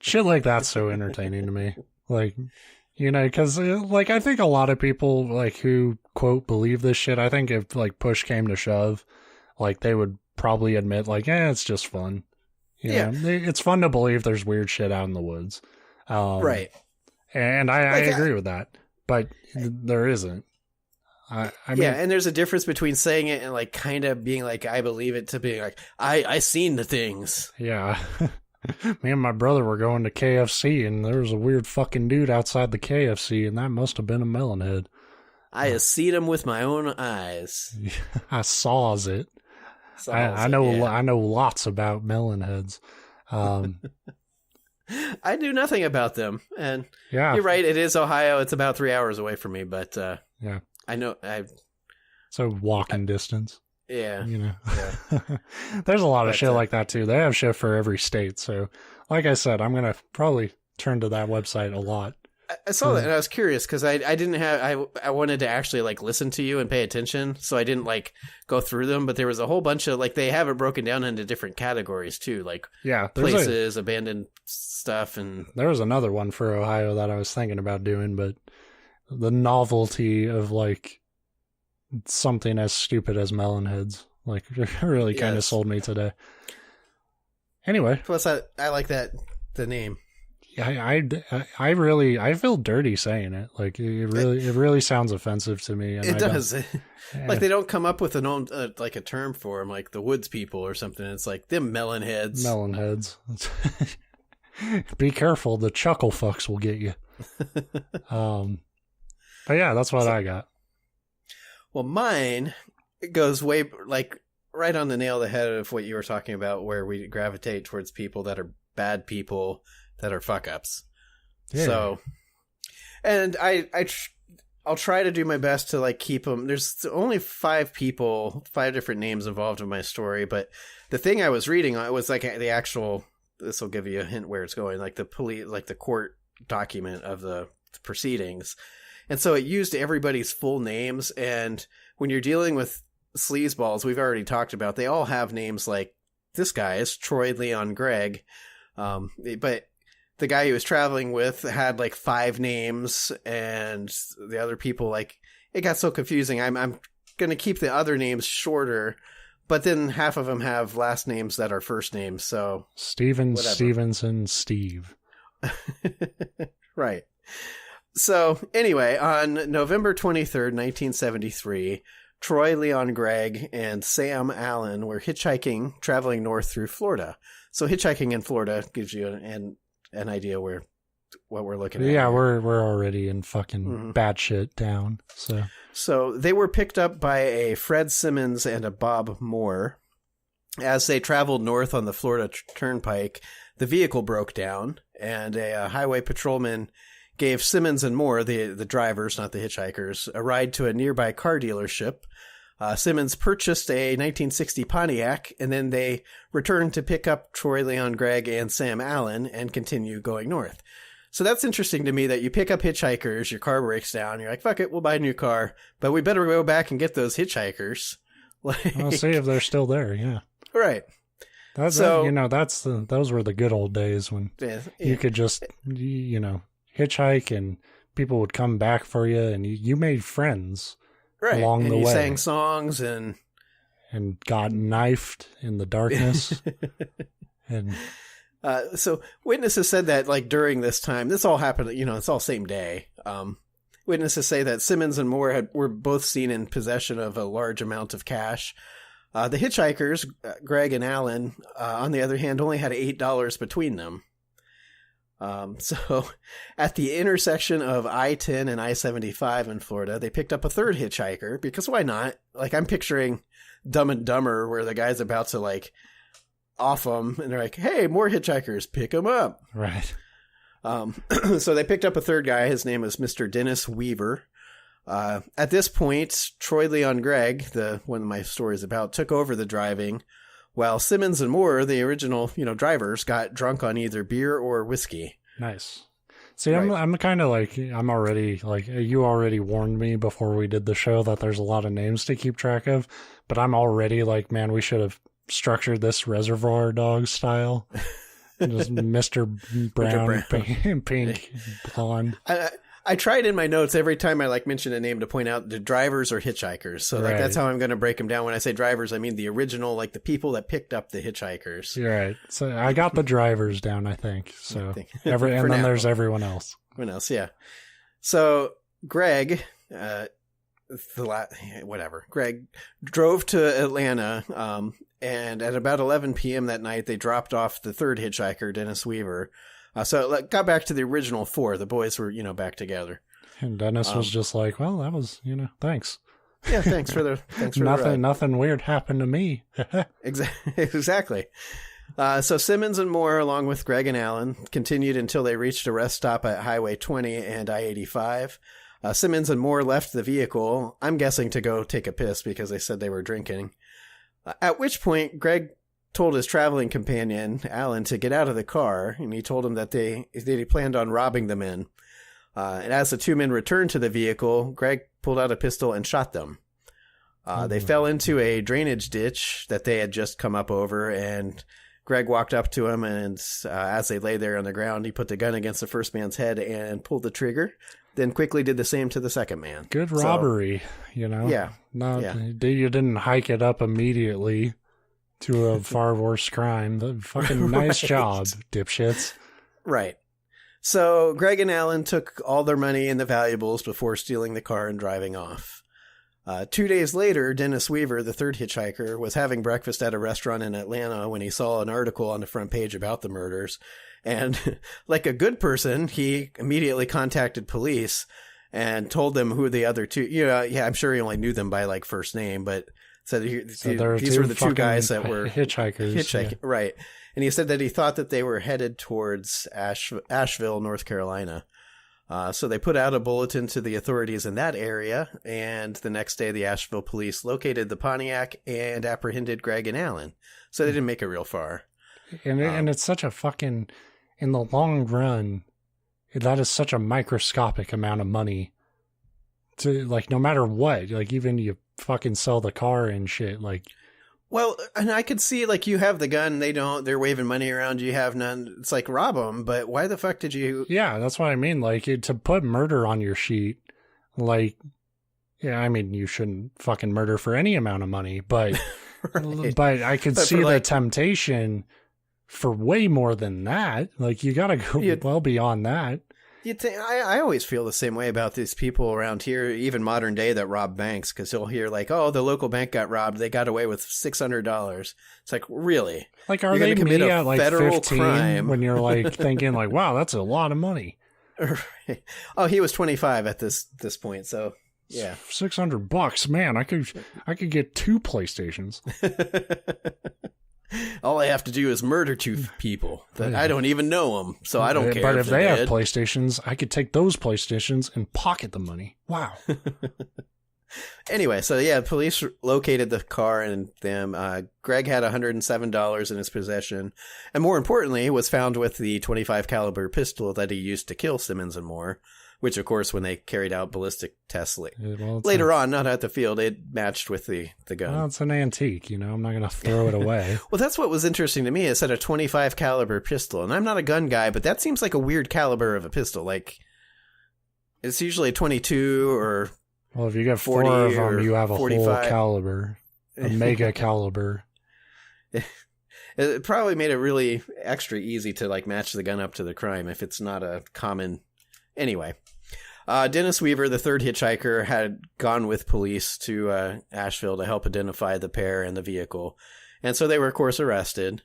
shit like that's so entertaining to me. Like, because like I think a lot of people like who quote believe this shit, I think if like push came to shove, like they would probably admit like, it's just fun. It's fun to believe there's weird shit out in the woods. Right. And I agree with that. But there isn't. I mean, and there's a difference between saying it and like kind of being like, I believe it, to being like, I seen the things. Yeah. Me and my brother were going to KFC and there was a weird fucking dude outside the KFC and that must have been a melon head. I seen him with my own eyes. I saws it. I know lots about melon heads. I do nothing about them, and you're right. It is Ohio. It's about 3 hours away from me, but I know. So walking distance. Yeah, There's a lot of shit like that too. They have shit for every state. So, like I said, I'm gonna probably turn to that website a lot. I saw that and I was curious because I didn't have I wanted to actually like listen to you and pay attention, so I didn't like go through them. But there was a whole bunch of like they have it broken down into different categories too, like places, abandoned stuff, and there was another one for Ohio that I was thinking about doing, but the novelty of like something as stupid as melon heads like really kind of sold me today. Anyway, plus I like the name. I feel dirty saying it. Like it really sounds offensive to me. And it does. Like they don't come up with like a term for them, like the woods people or something. It's like them melon heads. Melon heads. Be careful, the chuckle fucks will get you. But yeah, that's what I got. Well, mine goes way like right on the nail of the head of what you were talking about, where we gravitate towards people that are bad people that are fuck ups. Yeah. So, and I'll try to do my best to like keep them. There's only 5 different names involved in my story, but the thing I was reading was like the actual. This will give you a hint where it's going, like the police, like the court document of the proceedings, and so it used everybody's full names. And when you're dealing with sleazeballs, we've already talked about, they all have names like this guy is Troy Leon Gregg, but the guy he was traveling with had like 5 names, and the other people, like, it got so confusing. I'm going to keep the other names shorter, but then half of them have last names that are first names. So Stevenson, Steve. Right. So anyway, on November 23rd, 1973, Troy Leon Gregg and Sam Allen were hitchhiking, traveling north through Florida. So hitchhiking in Florida gives you an idea what we're looking at. Yeah, we're already in fucking batshit town. So they were picked up by a Fred Simmons and a Bob Moore. As they traveled north on the Florida Turnpike, the vehicle broke down, and a highway patrolman gave Simmons and Moore, the drivers, not the hitchhikers, a ride to a nearby car dealership. Simmons purchased a 1960 Pontiac, and then they returned to pick up Troy Leon Gregg and Sam Allen and continue going north. So that's interesting to me that you pick up hitchhikers, your car breaks down, you're like, fuck it, we'll buy a new car, but we better go back and get those hitchhikers. I'll see if they're still there, yeah. Right. Those were the good old days when you could just, hitchhike and people would come back for you, and you made friends along the way. And you sang songs and got knifed in the darkness. And so witnesses said that, like, during this time, this all happened, it's all same day. Witnesses say that Simmons and Moore were both seen in possession of a large amount of cash. The hitchhikers, Gregg and Allen, on the other hand, only had $8 between them. So at the intersection of I-10 and I-75 in Florida, they picked up a third hitchhiker, because why not? Like, I'm picturing Dumb and Dumber, where the guy's about to, like, off them, and they're like, hey, more hitchhikers, pick them up. Right. So they picked up a third guy. His name was Mr. Dennis Weaver. At this point, Troy Leon Gregg, the one my story is about, took over the driving, while Simmons and Moore, the original, drivers, got drunk on either beer or whiskey. Nice. See, right. I'm kind of like, I'm already, like, you already warned me before we did the show that there's a lot of names to keep track of, but I'm already like, man, we should have structured this Reservoir Dogs style. Just Mr. Brown, pink, blonde. I tried in my notes every time I mention a name to point out the drivers or hitchhikers. So that's how I'm going to break them down. When I say drivers, I mean the original, the people that picked up the hitchhikers. You're right. So I got the drivers down, I think. So and then there's everyone else. Everyone else, yeah. So Greg, Greg drove to Atlanta, and at about 11 p.m. that night, they dropped off the third hitchhiker, Dennis Weaver. So it got back to the original 4. The boys were, back together. And Dennis was just like, well, that was, thanks. Yeah, thanks for the ride. Nothing weird happened to me. Exactly. So Simmons and Moore, along with Gregg and Allen, continued until they reached a rest stop at Highway 20 and I-85. Simmons and Moore left the vehicle, I'm guessing to go take a piss because they said they were drinking. At which point, Gregg told his traveling companion, Allen, to get out of the car, and he told him that he planned on robbing the men. And as the 2 men returned to the vehicle, Gregg pulled out a pistol and shot them. They fell into a drainage ditch that they had just come up over, and Gregg walked up to him, and as they lay there on the ground, he put the gun against the first man's head and pulled the trigger, then quickly did the same to the second man. Good robbery, Yeah. You didn't hike it up immediately to a far worse crime. Fucking nice job, dipshits. Right. So Gregg and Allen took all their money and the valuables before stealing the car and driving off. 2 days later, Dennis Weaver, the third hitchhiker, was having breakfast at a restaurant in Atlanta when he saw an article on the front page about the murders. And like a good person, he immediately contacted police and told them who the other 2, I'm sure he only knew them by first name, but So there these were the two guys that were hitchhikers. Yeah. Right. And he said that he thought that they were headed towards Asheville, North Carolina. So they put out a bulletin to the authorities in that area, and the next day the Asheville police located the Pontiac and apprehended Gregg and Allen. So they didn't make it real far. And it's such a fucking, in the long run, that is such a microscopic amount of money to, like, no matter what, like, even you fucking sell the car and shit, like. Well, and I could see, like, you have the gun, they're waving money around, you have none. It's like, rob them, but why the fuck did you? Yeah, that's what I mean. Like, to put murder on your sheet, like, yeah, I mean, you shouldn't fucking murder for any amount of money, but, right. But I could see the temptation for way more than that. Like, you gotta go well beyond that. I always feel the same way about these people around here, even modern day, that rob banks, because you'll hear like, oh, the local bank got robbed. They got away with $600. It's like, really? Like, are they me at like 15 crime when you're like thinking like, wow, that's a lot of money? Right. Oh, he was 25 at this point. So yeah, $600, man. I could get 2 PlayStations. All I have to do is murder 2 people that I don't even know them, so I don't care. But if they have PlayStations, I could take those PlayStations and pocket the money. Wow. Anyway, so yeah, police located the car and them. Gregg had $107 in his possession, and more importantly, was found with the .25 caliber pistol that he used to kill Simmons and Moore. Which, of course, when they carried out ballistic tests later on, not at the field, it matched with the gun. Well, it's an antique, you know. I'm not going to throw it away. Well, that's what was interesting to me. It said a .25 caliber pistol, and I'm not a gun guy, but that seems like a weird caliber of a pistol. Like, it's usually a 22 or. Well, if you get 4 of them, you have a 45. Whole caliber, a mega caliber. It probably made it really extra easy to like match the gun up to the crime if it's not a common. Anyway, Dennis Weaver, the third hitchhiker, had gone with police to Asheville to help identify the pair and the vehicle. And so they were, of course, arrested.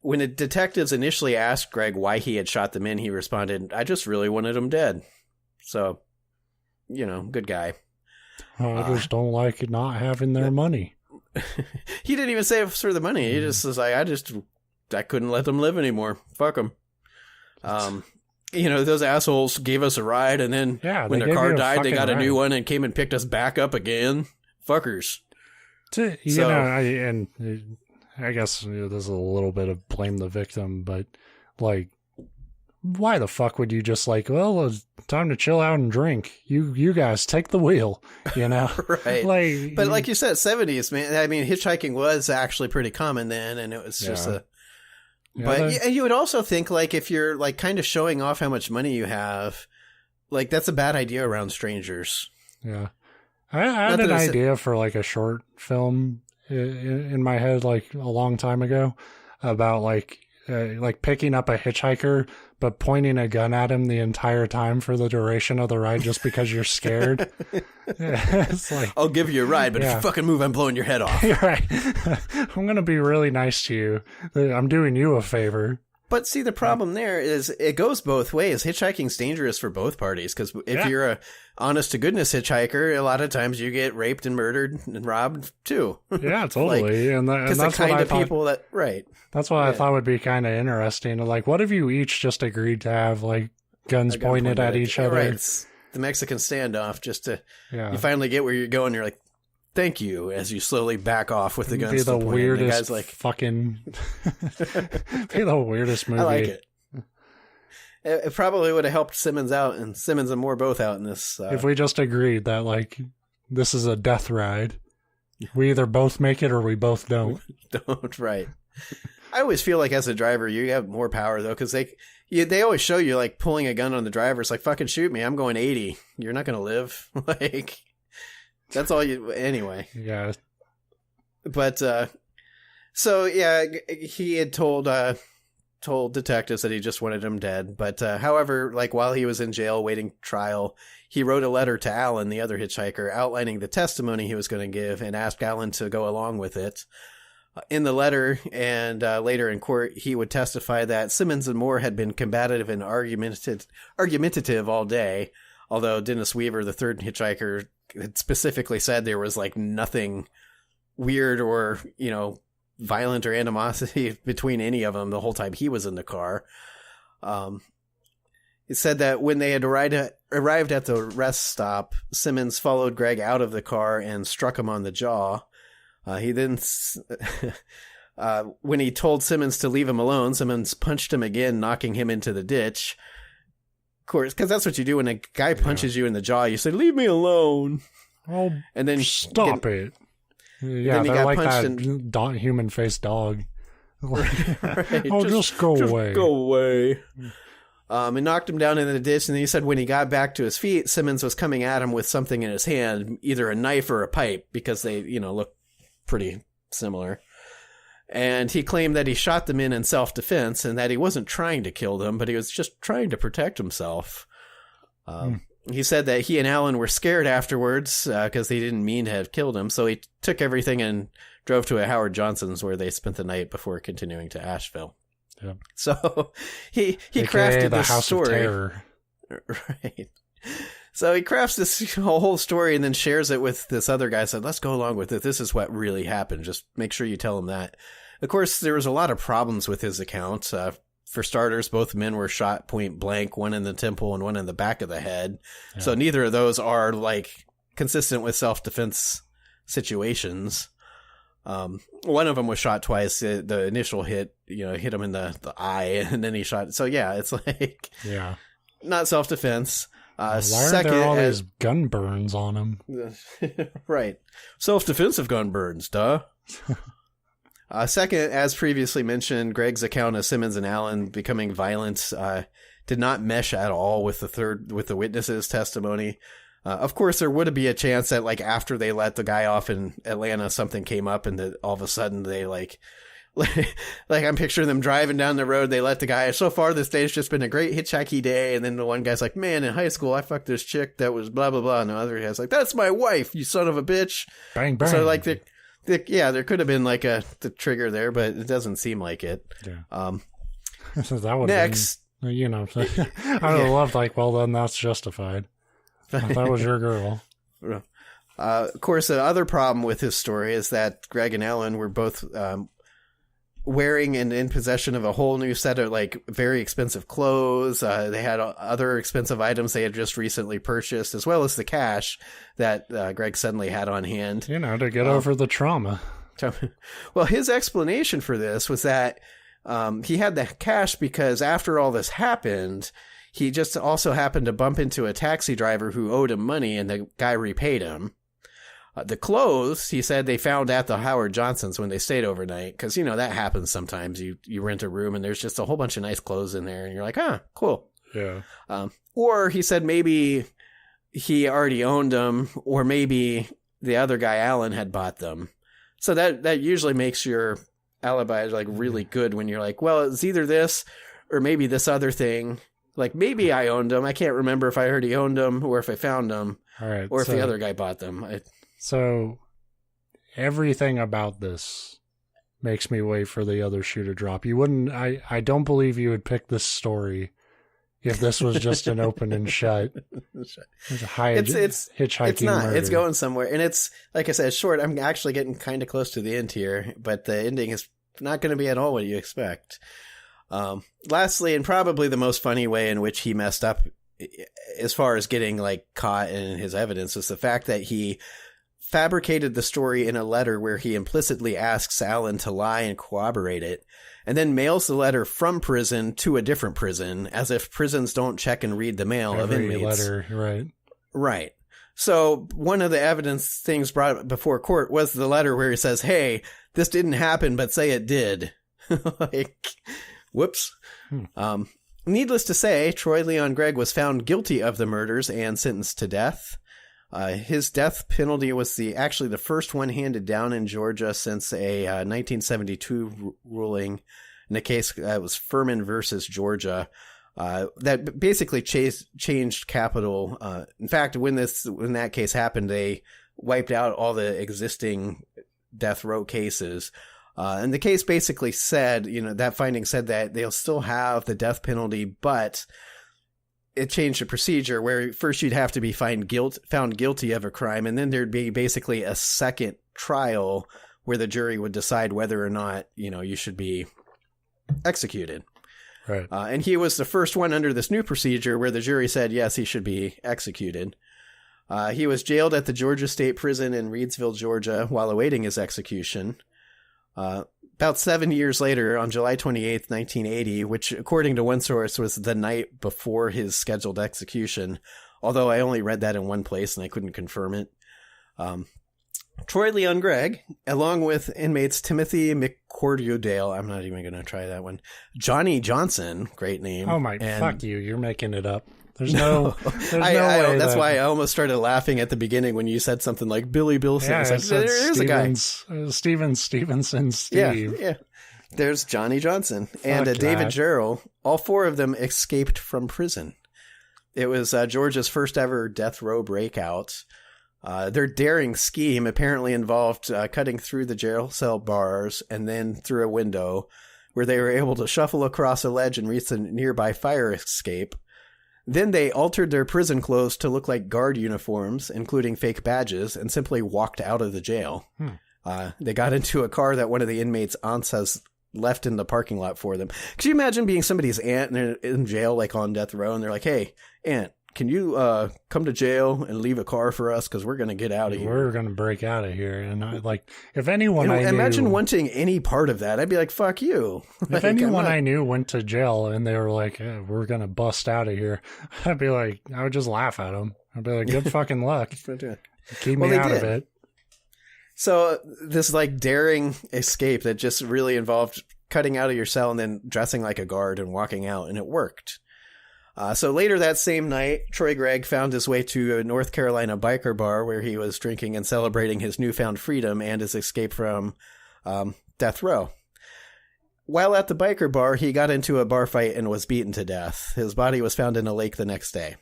When the detectives initially asked Gregg why he had shot the men, he responded, I just really wanted them dead. So, you know, good guy. I just don't like it not having their money. He didn't even say it was for the money. He just was like, I couldn't let them live anymore. Fuck them. You know, those assholes gave us a ride, and then when their car died, they got a new one and came and picked us back up again. Fuckers. I guess this is a little bit of blame the victim, but, like, why the fuck would you just like, well, it's time to chill out and drink. You guys take the wheel, you know? Right. But like you said, 70s, man. I mean, hitchhiking was actually pretty common then, and it was just But you would also think, like, if you're, like, kind of showing off how much money you have, like, that's a bad idea around strangers. Yeah. I had an idea for, like, a short film in my head, like, a long time ago about, like picking up a hitchhiker, but pointing a gun at him the entire time for the duration of the ride just because you're scared. It's like, I'll give you a ride, but if you fucking move, I'm blowing your head off. You're right. I'm going to be really nice to you. I'm doing you a favor. But see, the problem there is it goes both ways. Hitchhiking's dangerous for both parties, because if you're a honest-to-goodness hitchhiker, a lot of times you get raped and murdered and robbed, too. Yeah, totally. and that's the kind of people that, right. That's what I thought would be kind of interesting. Like, what if you each just agreed to have, like, guns pointed at each other? Right. It's the Mexican standoff, just to, you finally get where you're going, you're like, thank you, as you slowly back off with the guns. Be the weirdest fucking... be the weirdest movie. I like it. It probably would have helped Simmons out, and Simmons and Moore both out in this. If we just agreed that, like, this is a death ride. We either both make it or we both don't. Right. I always feel like as a driver, you have more power, though, because they always show you, like, pulling a gun on the driver. It's like, fucking shoot me. I'm going 80. You're not going to live. Like, that's all you... Anyway. Yeah. But, so, yeah, he had told detectives that he just wanted him dead. But, however, like, while he was in jail waiting trial, he wrote a letter to Alan, the other hitchhiker, outlining the testimony he was going to give and asked Alan to go along with it. In the letter and later in court, he would testify that Simmons and Moore had been combative and argumentative all day, although Dennis Weaver, the third hitchhiker, had specifically said there was, like, nothing weird or, violent or animosity between any of them the whole time he was in the car. It said that when they had arrived at the rest stop, Simmons followed Gregg out of the car and struck him on the jaw. He then, when he told Simmons to leave him alone, Simmons punched him again, knocking him into the ditch. Of course, because that's what you do when a guy punches you in the jaw. You say, "Leave me alone." Oh, and then stop it. Yeah, they're like that human-faced dog. Right. Just go away. Go away. And knocked him down in the ditch, and then he said when he got back to his feet, Simmons was coming at him with something in his hand, either a knife or a pipe, because they, look pretty similar. And he claimed that he shot the men in self-defense and that he wasn't trying to kill them, but he was just trying to protect himself. He said that he and Allen were scared afterwards because they didn't mean to have killed him, so he took everything and drove to a Howard Johnson's where they spent the night before continuing to Asheville. Yeah. So he crafted this House story. Of Terror. Right. So he crafts this whole story and then shares it with this other guy. Said, "Let's go along with it. This is what really happened. Just make sure you tell him that." Of course, there was a lot of problems with his account. For starters, both men were shot point blank, one in the temple and one in the back of the head. Yeah. So neither of those are consistent with self-defense situations. One of them was shot twice. The initial hit, hit him in the eye, and then he shot. So yeah, it's not self-defense. Why are there all these gun burns on him? Right. Self-defensive gun burns, duh. Second, as previously mentioned, Gregg's account of Simmons and Allen becoming violent did not mesh at all with the witnesses' testimony. Of course, there would be a chance that after they let the guy off in Atlanta, something came up and that all of a sudden they I'm picturing them driving down the road. They let the guy, so far this day's just been a great hitchhiking day. And then the one guy's like, "Man, in high school, I fucked this chick that was blah, blah, blah." And the other guy's like, "That's my wife, you son of a bitch." Bang, bang. So there could have been the trigger there, but it doesn't seem like it. Yeah. So that would next, I would have loved well, then that's justified. That was your girl. Of course, the other problem with his story is that Gregg and Allen were both wearing and in possession of a whole new set of very expensive clothes. They had other expensive items they had just recently purchased, as well as the cash that Gregg suddenly had on hand. To get over the trauma. Well, his explanation for this was that he had the cash because after all this happened, he just also happened to bump into a taxi driver who owed him money, and the guy repaid him. The clothes, he said, they found at the Howard Johnson's when they stayed overnight. Because, that happens sometimes. You rent a room and there's just a whole bunch of nice clothes in there. And you're like, cool. Yeah. Or he said maybe he already owned them. Or maybe the other guy, Allen, had bought them. So that usually makes your alibi really good when you're like, well, it's either this or maybe this other thing. Maybe I owned them. I can't remember if I already owned them or if I found them. All right. Or if the other guy bought them. So everything about this makes me wait for the other shoe to drop. You wouldn't, I don't believe you would pick this story if this was just an open and shut. It's hitchhiking. It's not. Murder. It's going somewhere. And it's, like I said, short. I'm actually getting kind of close to the end here, but the ending is not going to be at all what you expect. Lastly, and probably the most funny way in which he messed up as far as getting caught in his evidence was the fact that he fabricated the story in a letter where he implicitly asks Allen to lie and corroborate it, and then mails the letter from prison to a different prison, as if prisons don't check and read the mail of inmates. Letter, right. Right. So one of the evidence things brought before court was the letter where he says, "Hey, this didn't happen, but say it did." Whoops. Needless to say, Troy Leon Gregg was found guilty of the murders and sentenced to death. His death penalty was actually the first one handed down in Georgia since a 1972 ruling in a case that was Furman versus Georgia that basically changed capital. In fact, when that case happened, they wiped out all the existing death row cases. And the case basically said, that finding said that they'll still have the death penalty, but it changed the procedure where first you'd have to be found guilty of a crime, and then there'd be basically a second trial where the jury would decide whether or not, you should be executed. Right. And he was the first one under this new procedure where the jury said, yes, he should be executed. He was jailed at the Georgia State Prison in Reidsville, Georgia, while awaiting his execution. About 7 years later, on July 28th, 1980, which, according to one source, was the night before his scheduled execution, although I only read that in one place and I couldn't confirm it. Troy Leon Gregg, along with inmates Timothy McCordudale, I'm not even going to try that one, Johnny Johnson, great name. Oh my, fuck you, you're making it up. There's no way. That's why I almost started laughing at the beginning when you said something like Billy Bilson. Yeah, it's like, there's a guy. Stevenson, Steve. Yeah. There's Johnny Johnson and David Jarrell. All four of them escaped from prison. It was Georgia's first ever death row breakout. Their daring scheme apparently involved cutting through the jail cell bars and then through a window, where they were able to shuffle across a ledge and reach a nearby fire escape. Then they altered their prison clothes to look like guard uniforms, including fake badges, and simply walked out of the jail. They got into a car that one of the inmates' aunts has left in the parking lot for them. Could you imagine being somebody's aunt and they're in jail, like on death row, and they're like, hey, aunt, can you come to jail and leave a car for us because we're going to get out of here? We're going to break out of here. And if anyone I knew... Imagine wanting any part of that. I'd be like, fuck you. If anyone I knew went to jail and they were like, hey, we're going to bust out of here, I'd be like, I would just laugh at them. I'd be like, good fucking luck. Keep me out of it. So this daring escape that just really involved cutting out of your cell and then dressing like a guard and walking out, and it worked. So later that same night, Troy Gregg found his way to a North Carolina biker bar where he was drinking and celebrating his newfound freedom and his escape from death row. While at the biker bar, he got into a bar fight and was beaten to death. His body was found in a lake the next day.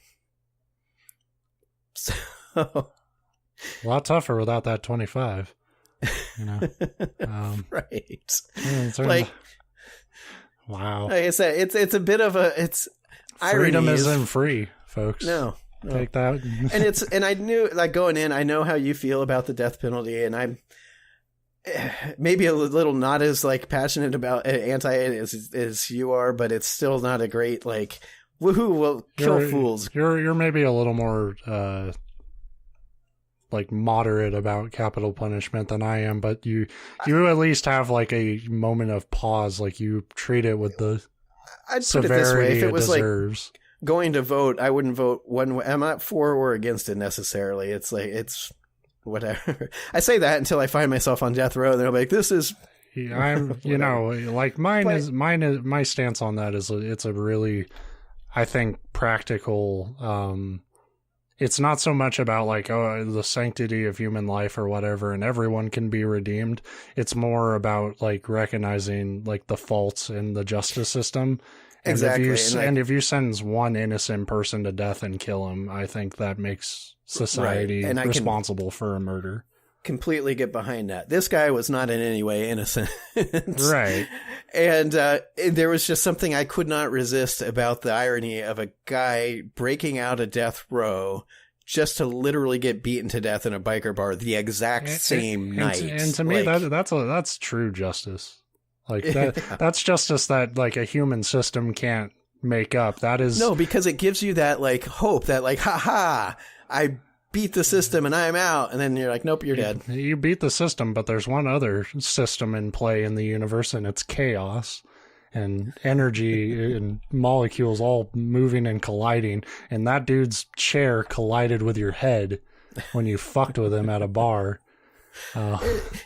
So, a lot tougher without that 25. Right. Wow. Like I said, it's a bit of it's freedom isn't free, folks. No. Take that. And I knew, going in, I know how you feel about the death penalty, and I'm maybe a little not as passionate about anti it as you are, but it's still not a great woohoo will kill fools. You're maybe a little more moderate about capital punishment than I am, but you at least have a moment of pause, you treat it with the I'd severity put it this way: if it was deserves. Going to vote, I wouldn't vote one way. I'm not for or against it necessarily. It's whatever. I say that until I find myself on death row, and they're like, "This is." Yeah, I'm, my stance on that is it's a really, I think, practical. It's not so much about the sanctity of human life or whatever, and everyone can be redeemed. It's more about recognizing the faults in the justice system. And exactly. If you sentence one innocent person to death and kill him, I think that makes society responsible for a murder. Completely get behind that. This guy was not in any way innocent. Right. And there was just something I could not resist about the irony of a guy breaking out of death row just to literally get beaten to death in a biker bar the exact same night. And to me, that's true justice. That's justice that a human system can't make up. That is no, because it gives you that hope that ha, I beat the system and I'm out, and then you're like, nope, you're dead. You beat the system, but there's one other system in play in the universe, and it's chaos and energy and molecules all moving and colliding, and that dude's chair collided with your head when you fucked with him at a bar.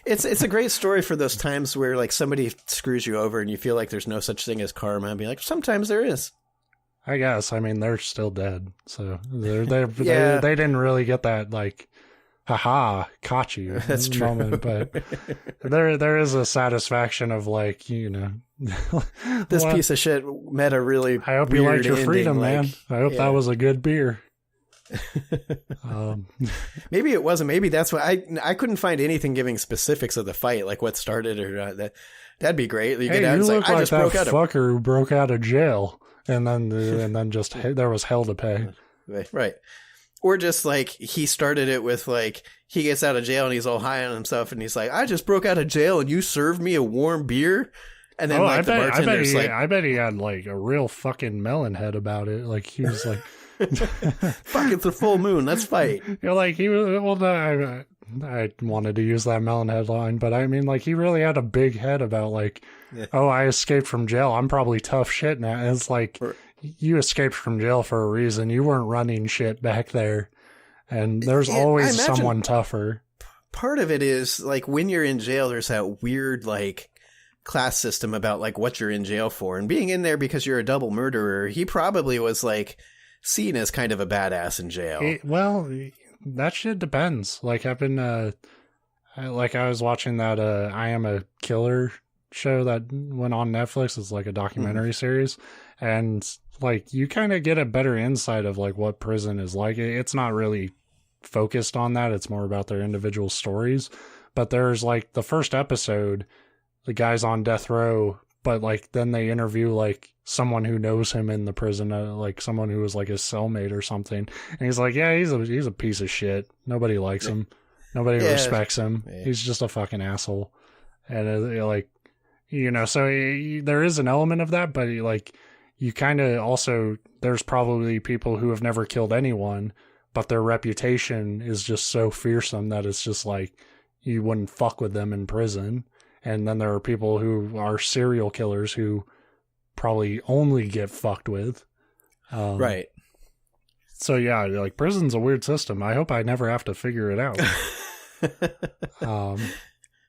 It's a great story for those times where somebody screws you over and you feel like there's no such thing as karma, and be like, sometimes there is. I guess. I mean, they're still dead, so they didn't really get that haha, caught you. That's true. Moment, but there is a satisfaction of this piece of shit met a really. I hope you liked your freedom, man. I hope that was a good beer. Maybe it wasn't. Maybe that's why I couldn't find anything giving specifics of the fight, what started or that. That'd be great. You look like that fucker who broke out of jail. And then just there was hell to pay. Right. Or just like he started it with like he gets out of jail and he's all high on himself and he's like, I just broke out of jail and you served me a warm beer. And then like the bartender's like, I bet he had like a real fucking melon head about it. Like he was like, fuck, it's a full moon. Let's fight. You're like he was. Well, I wanted to use that melon headline, but I mean, like he really had a big head about like, oh, I escaped from jail. I'm probably tough shit now. And it's like you escaped from jail for a reason. You weren't running shit back there, and there's always someone tougher. Part of it is like when you're in jail, there's that weird like class system about like what you're in jail for, and being in there because you're a double murderer. He probably was like seen as kind of a badass in jail. Well, that shit depends. Like I've been, I was watching that I Am a Killer show that went on Netflix. It's like a documentary series, and like you kind of get a better insight of like what prison is like. It's not really focused on that. It's more about their individual stories. But there's like the first episode, the guy's on death row, but like then they interview like someone who knows him in the prison, like someone who was like his cellmate or something, and he's like, yeah, he's a piece of shit. Nobody likes him. Nobody respects him. Yeah. He's just a fucking asshole. And like, you know, so there is an element of that, but like you kind of also, there's probably people who have never killed anyone, but their reputation is just so fearsome that it's just like you wouldn't fuck with them in prison. And then there are people who are serial killers who probably only get fucked with. Right. So yeah, like prison's a weird system. I hope I never have to figure it out.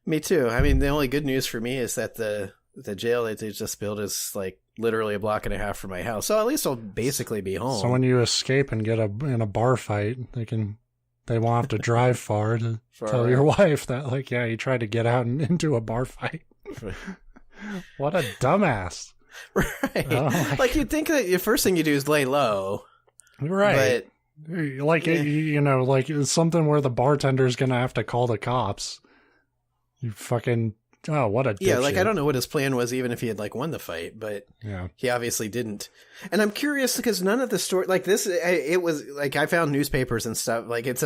Me too. I mean, the only good news for me is that the jail that they just built is like literally a block and a half from my house. So at least I'll basically be home. So when you escape and get in a bar fight, they won't have to drive far to tell your wife that, like, yeah, you tried to get out and into a bar fight. What a dumbass. Right. Oh, like, you'd think that the first thing you do is lay low. Right. But, like, you know, like, it's something where the bartender's going to have to call the cops. You fucking... Oh, what a dipshit. Yeah, like, I don't know what his plan was, even if he had, like, won the fight, but he obviously didn't. And I'm curious, because none of the story, like, this, it was, like, I found newspapers and stuff, like, it's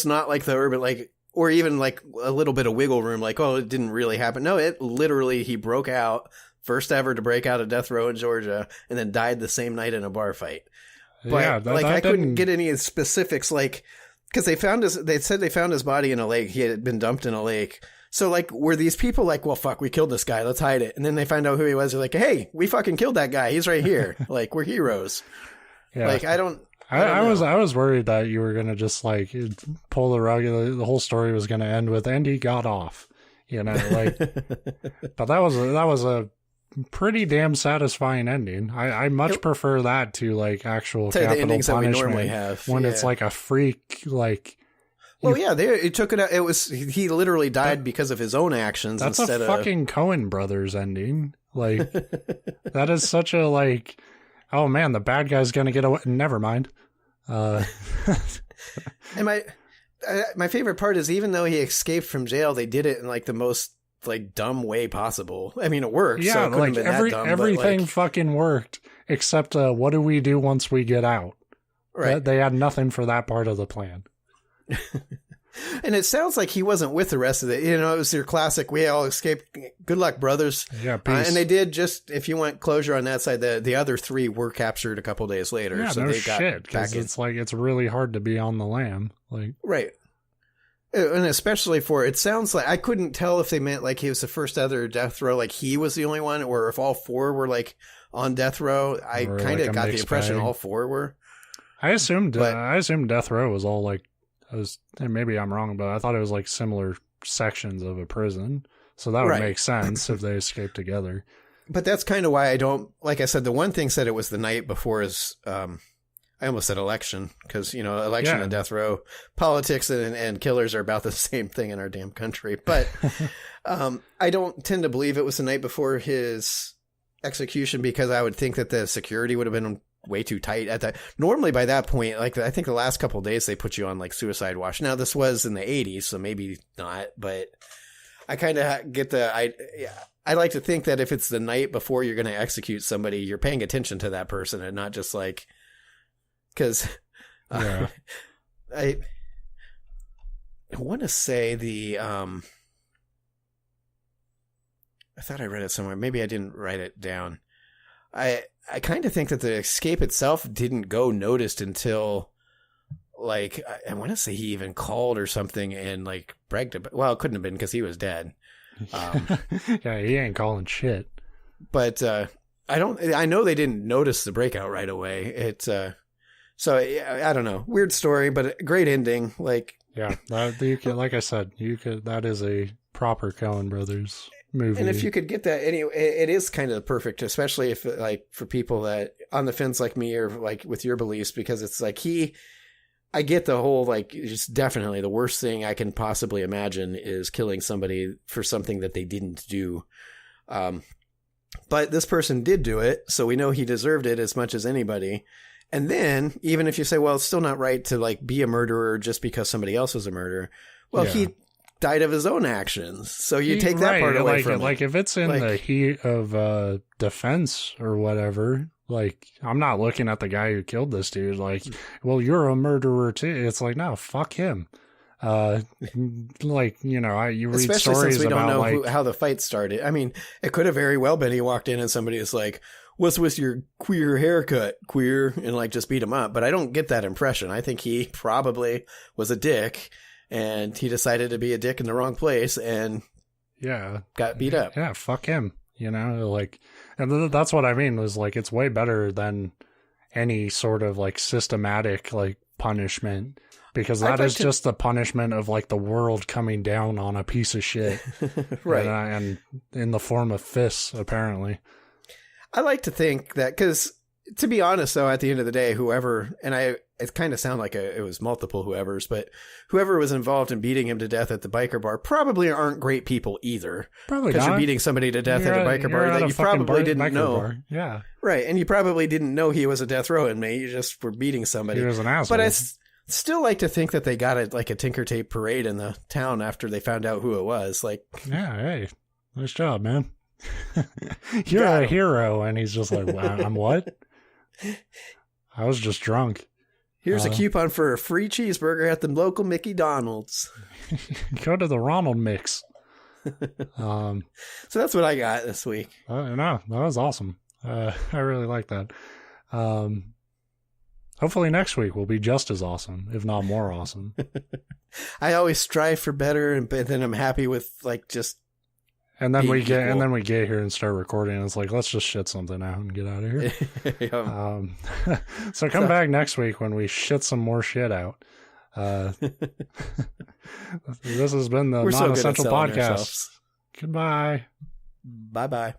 not like the urban, like, or even, like, a little bit of wiggle room, like, oh, it didn't really happen. No, it literally, he broke out, first ever to break out of death row in Georgia, and then died the same night in a bar fight. But, I couldn't get any specifics, like, because they said they found his body in a lake, he had been dumped in a lake. So, like, were these people like, well, fuck, we killed this guy, let's hide it. And then they find out who he was. They're like, hey, we fucking killed that guy. He's right here. Like, we're heroes. Yeah. Like, I was worried that you were going to just, like, pull the rug. The whole story was going to end with, and he got off. You know, like, but that was a pretty damn satisfying ending. I much prefer that to, like, actual capital punishment. That we normally have. When it's, like, a freak, like... Well, yeah, it took it out. It was he literally died because of his own actions. That's a fucking Coen Brothers ending. Like that is such a like. Oh man, the bad guy's gonna get away. Never mind. And my favorite part is even though he escaped from jail, they did it in like the most like dumb way possible. I mean, it worked. Yeah, so it like everything fucking worked except what do we do once we get out? Right. They had nothing for that part of the plan. And it sounds like he wasn't with the rest of it. You know, it was your classic, we all escaped. Good luck, brothers. Yeah, peace. And they did just, if you want closure on that side, the other three were captured a couple days later. Yeah, so no they got shit, because it's like, it's really hard to be on the lam. Like, right. And especially it sounds like, I couldn't tell if they meant like he was the first other death row, like he was the only one, or if all four were like on death row. I kind of got the impression all four were. I assumed death row was all like, and maybe I'm wrong, but I thought it was like similar sections of a prison. So that would make sense if they escaped together. But that's kind of why I don't, like I said, the one thing said it was the night before his, I almost said election, because, you know, election and death row, politics and killers are about the same thing in our damn country. But I don't tend to believe it was the night before his execution, because I would think that the security would have been way too tight at that. Normally by that point, like I think the last couple of days they put you on like suicide watch. Now this was in the 80s, so maybe not, but I kind of get I like to think that if it's the night before you're going to execute somebody, you're paying attention to that person and not just like, because I want to say I thought I read it somewhere. Maybe I didn't write it down. I kind of think that the escape itself didn't go noticed until, like, I want to say he even called or something and, like, bragged about. Well, it couldn't have been because he was dead. Yeah, he ain't calling shit. But I know they didn't notice the breakout right away. So I don't know. Weird story, but a great ending. Like, yeah, like I said, that is a proper Coen Brothers movie. And if you could get that, anyway, it is kind of perfect, especially if, like, for people that on the fence like me or like with your beliefs, because it's like I get the whole, like, just definitely the worst thing I can possibly imagine is killing somebody for something that they didn't do. But this person did do it, so we know he deserved it as much as anybody. And then, even if you say, well, it's still not right to, like, be a murderer just because somebody else was a murderer. Well, yeah. He died of his own actions. So you take that part away from it. Like, if it's in the heat of defense or whatever, like, I'm not looking at the guy who killed this dude like, well, you're a murderer too. It's like, no, fuck him. Like, you know, you read especially stories since we about, don't know like, how the fight started. I mean, it could have very well been he walked in and somebody is like, what's with your queer haircut, queer, and, like, just beat him up. But I don't get that impression. I think he probably was a dick, and he decided to be a dick in the wrong place and got beat up. Yeah, fuck him. You know, like, and that's what I mean was, like, it's way better than any sort of, like, systematic, like, punishment, because that is just the punishment of, like, the world coming down on a piece of shit. Right. And in the form of fists, apparently. I like to think that, because, to be honest, though, at the end of the day, whoever, and it kind of sounded like it was multiple whoever's, but whoever was involved in beating him to death at the biker bar probably aren't great people either. Probably not. Because you're beating somebody to death at a biker bar that you probably didn't know. Bar. Yeah. Right, and you probably didn't know he was a death row inmate. You just were beating somebody. He was an asshole. But I still like to think that they got a Tinker Tape parade in the town after they found out who it was. Like, yeah, hey, nice job, man. You're a hero. And he's just like, wow, I'm what? I was just drunk. Here's a coupon for a free cheeseburger at the local Mickey Donald's. Go to the Ronald Mix. So that's what I got this week. No, that was awesome. I really like that. Hopefully next week will be just as awesome, if not more awesome. I always strive for better, and then I'm happy with, like, just. And then we get here and start recording, and it's like, let's just shit something out and get out of here. So come back next week when we shit some more shit out. This has been the Non-Essential Podcast. Goodbye. Bye-bye.